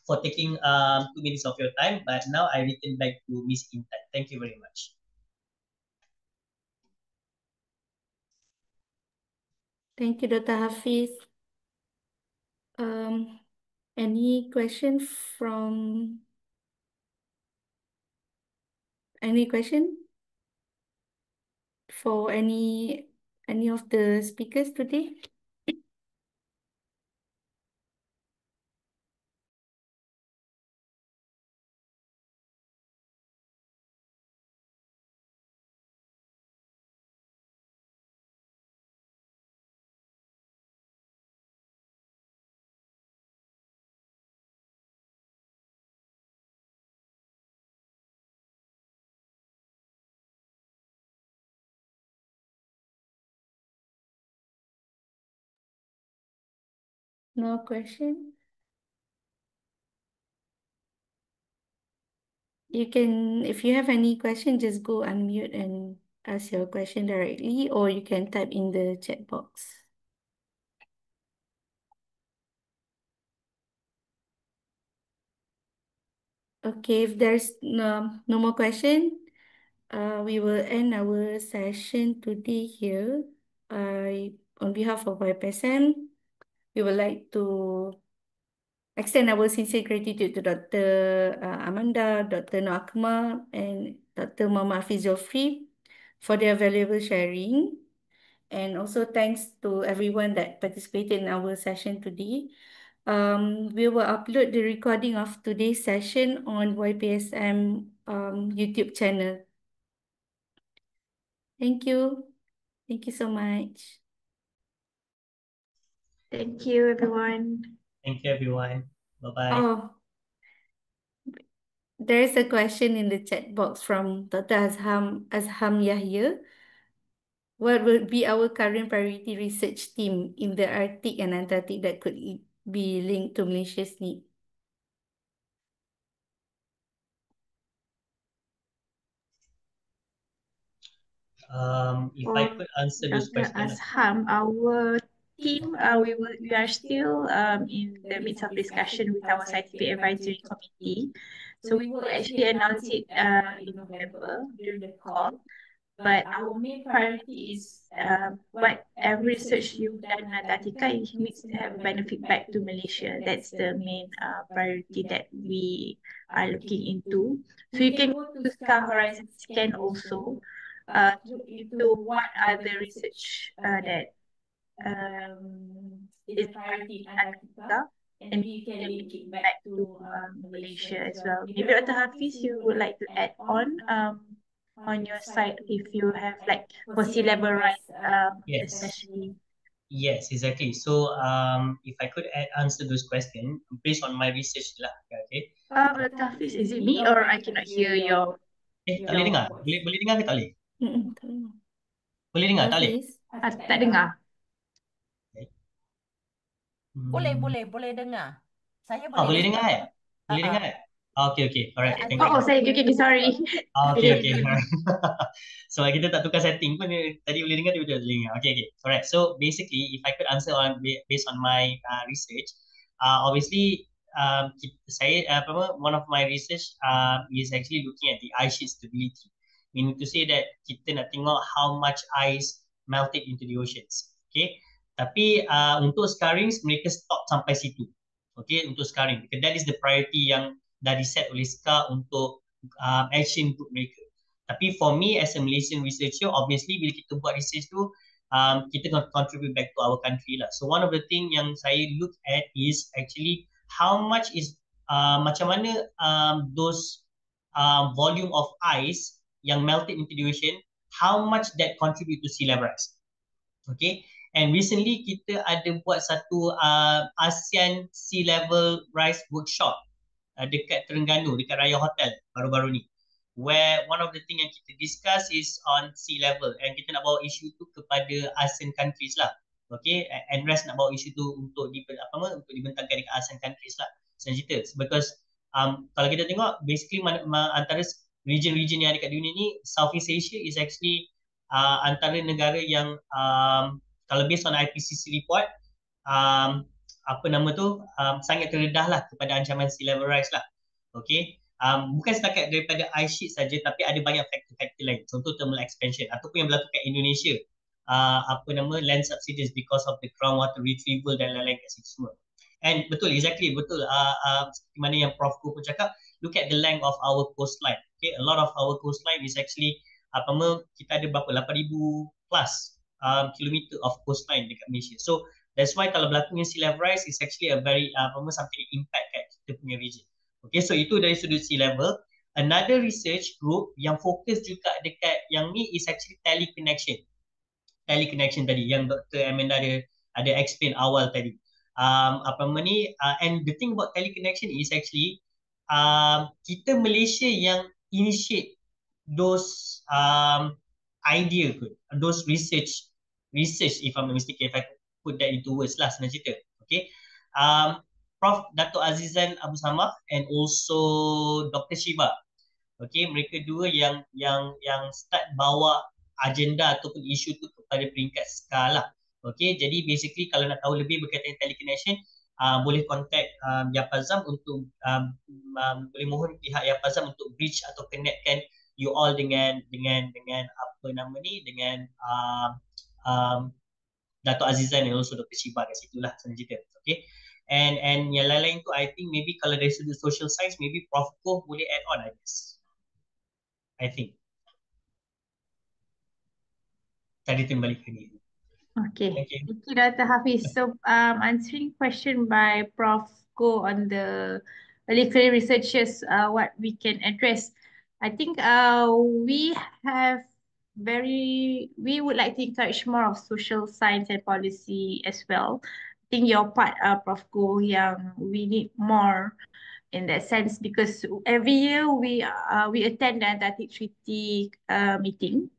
for taking 2 minutes of your time. But now I return back to Miss Intan. Thank you very much. Thank you, Dr. Hafiz. Any question from any question for any of the speakers today? No question? You can, if you have any question, just go unmute and ask your question directly, or you can type in the chat box. Okay, if there's no more question, we will end our session today here. On behalf of YPSM, we would like to extend our sincere gratitude to Dr. Amanda, Dr. Noor Akmal, and Dr. Muhammad Hafiz Jofri for their valuable sharing. And also thanks to everyone that participated in our session today. We will upload the recording of today's session on YPSM YouTube channel. Thank you. Thank you so much. Thank you, everyone. Thank you, everyone. Bye-bye. Oh, there is a question in the chat box from Dr. Azham Yahya. What would be our current priority research team in the Arctic and Antarctic that could be linked to Malaysia's need? If I could answer those Dr. questions. Azham, our team, we are still in the midst of discussion with our scientific advisory committee. So we will actually announce it in November during the call. But our main priority is whatever research you've done in Antarctica, it needs to have a benefit back to Malaysia. That's the main priority that we are looking into. So you can go to Scar Horizon Scan also look into what are the research that is a priority in Antarctica, and we can link it back to Malaysia as well. Maybe Dr. Hafiz, you would like to add on your side if you have like for sea level rise, Yes. especially. Yes, exactly. So, if I could answer those questions based on my research lah, okay. Dr. Hafiz, is it me or I cannot hear your? Tak boleh dengar? Boleh dengar ke tak boleh? Boleh dengar, tak boleh? Tak dengar. Boleh dengar. Saya Boleh boleh dengar eh? Boleh dengar eh? Okay. Alright, thank you. Oh, saya okay, sorry. Okay. So kita tak tukar setting pun, tadi boleh dengar, dia boleh dengar. Okay. Alright. So basically, if I could answer based on my research, obviously, one of my research is actually looking at the ice sheet stability. Meaning to say that kita nak tengok how much ice melted into the oceans. Okay. Tapi untuk scarring, mereka stop sampai situ. Okay, untuk scarring. Because that is the priority yang dah di-set oleh SCAR untuk action group mereka. Tapi for me as a Malaysian researcher, obviously bila kita buat research tu, kita contribute back to our country lah. So one of the thing yang saya look at is actually how much is macam mana those volume of ice yang melted into the ocean, how much that contribute to sea level rise. Okay, and recently kita ada buat satu ASEAN Sea Level Rise Workshop dekat Terengganu, dekat Raya Hotel baru-baru ni, where one of the thing yang kita discuss is on sea level, and kita nak bawa isu tu kepada ASEAN countries lah. Okay, and rest nak bawa isu tu untuk untuk dibentangkan dekat ASEAN countries lah senang cerita. Because kalau kita tengok basically antara region-region yang ada kat dunia ni, Southeast Asia is actually antara negara yang kalau based on IPCC report, um, apa nama tu, sangat terdedah lah kepada ancaman sea level rise lah. Okay, bukan setakat daripada ice sheet saja, tapi ada banyak faktor-faktor lain. Contoh thermal expansion ataupun yang berlaku kat Indonesia, land subsidence because of the groundwater retrieval dan lain-lain kat situ semua. And betul, exactly, betul. Seperti mana yang Prof Ko pun cakap, look at the length of our coastline. Okay, a lot of our coastline is actually kita ada berapa 8,000 plus kilometer of coastline dekat Malaysia. So that's why kalau berlakunya sea level rise is actually a very something impact kat kita punya region. Okay, so itu dari sudut sea level. Another research group yang fokus juga dekat yang ni is actually teleconnection tadi yang Dr. Amanda ada explain awal tadi. And the thing about teleconnection is actually kita Malaysia yang initiate those idea kot, those research if I'm not mistaken, if I put that into words lah senang cerita. Okay, Prof Dato' Azizan Abu Samah and also Dr. Shiva. Okay, mereka dua yang start bawa agenda ataupun isu tu kepada peringkat skala. Okay, jadi basically kalau nak tahu lebih berkaitan teleconnection, boleh contact Yapazam untuk boleh mohon pihak Yapazam untuk bridge atau connectkan you all dengan apa nama ni, dengan Dato' Azizan dan also Dr. Shiba kat situ lah senang cerita. Okay, and yang lain-lain tu I think maybe kalau dari sudut social science maybe Prof Ko boleh add on, I guess. I think. Tadi tu balik ke ni. Okay. Thank you. Thank you, Dr. Hafiz. So, answering question by Prof. Go on the early career researchers, what we can address. I think we would like to encourage more of social science and policy as well. I think your part, Prof. Go, yang we need more in that sense because every year we attend the Antarctic Treaty meeting,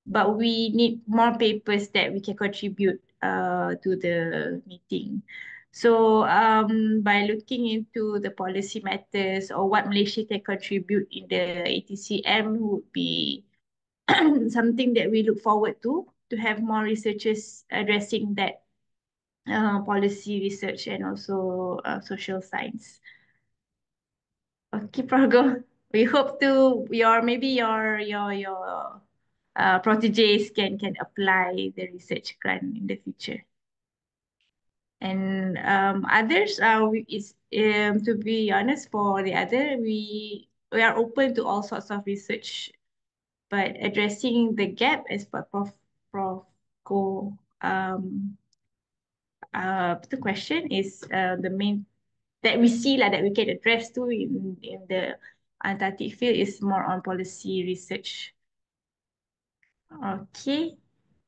but we need more papers that we can contribute to the meeting. So by looking into the policy matters or what Malaysia can contribute in the ATCM would be something that we look forward to have more researchers addressing that policy research and also social science. Okay, Prago. We hope to maybe your proteges can apply the research grant in the future. And others to be honest, for the other we are open to all sorts of research, but addressing the gap as per Prof Ko the question is the main that we see that we can address to in the Antarctic field is more on policy research. Okay.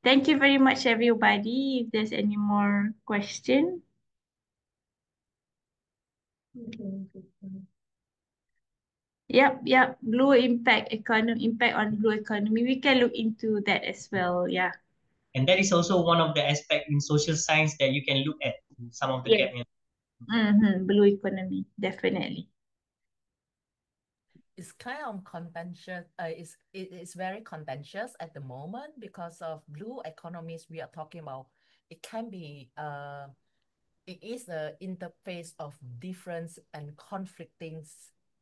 Thank you very much, everybody. If there's any more question. Yep. Blue impact on blue economy. We can look into that as well. Yeah. And that is also one of the aspects in social science that you can look at some of the Yes. gap. Blue economy, definitely. It's kind of contentious. It's very contentious at the moment because of blue economies we are talking about. It can be it is the interface of different and conflicting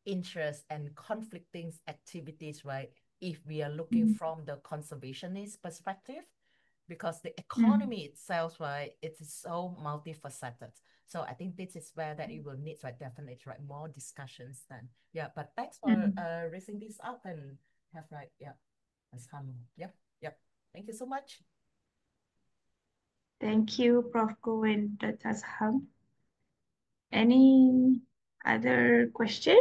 interests and conflicting activities, right? If we are looking from the conservationist perspective, because the economy itself, right, it is so multifaceted. So I think this is where that it will need, right, definitely, right, more discussions then. Yeah, but thanks for raising this up and have, right, yeah, let's come. Yep. Thank you so much. Thank you, Prof. Ko and Dr. Azham. Any other question?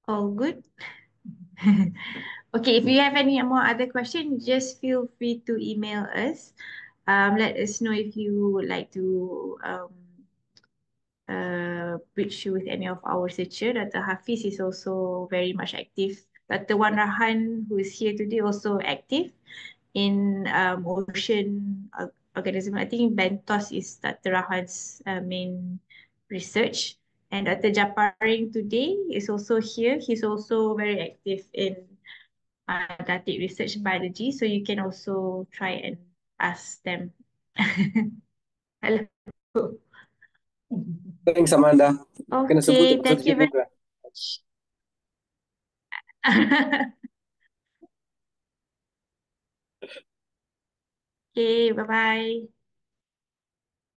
All good? Okay, if you have any more other questions, just feel free to email us. Let us know if you would like to bridge with any of our researcher. Dr. Hafiz is also very much active. Dr. Wan Rahan, who is here today, also active in ocean organism. I think Bentos is Dr. Rahan's main research. And Dr. Japaring today is also here. He's also very active in Atlantic research biology. So you can also try and ask them. Hello. Thanks, Amanda. Kena sebut Okay, thank you very much. Okay, bye-bye.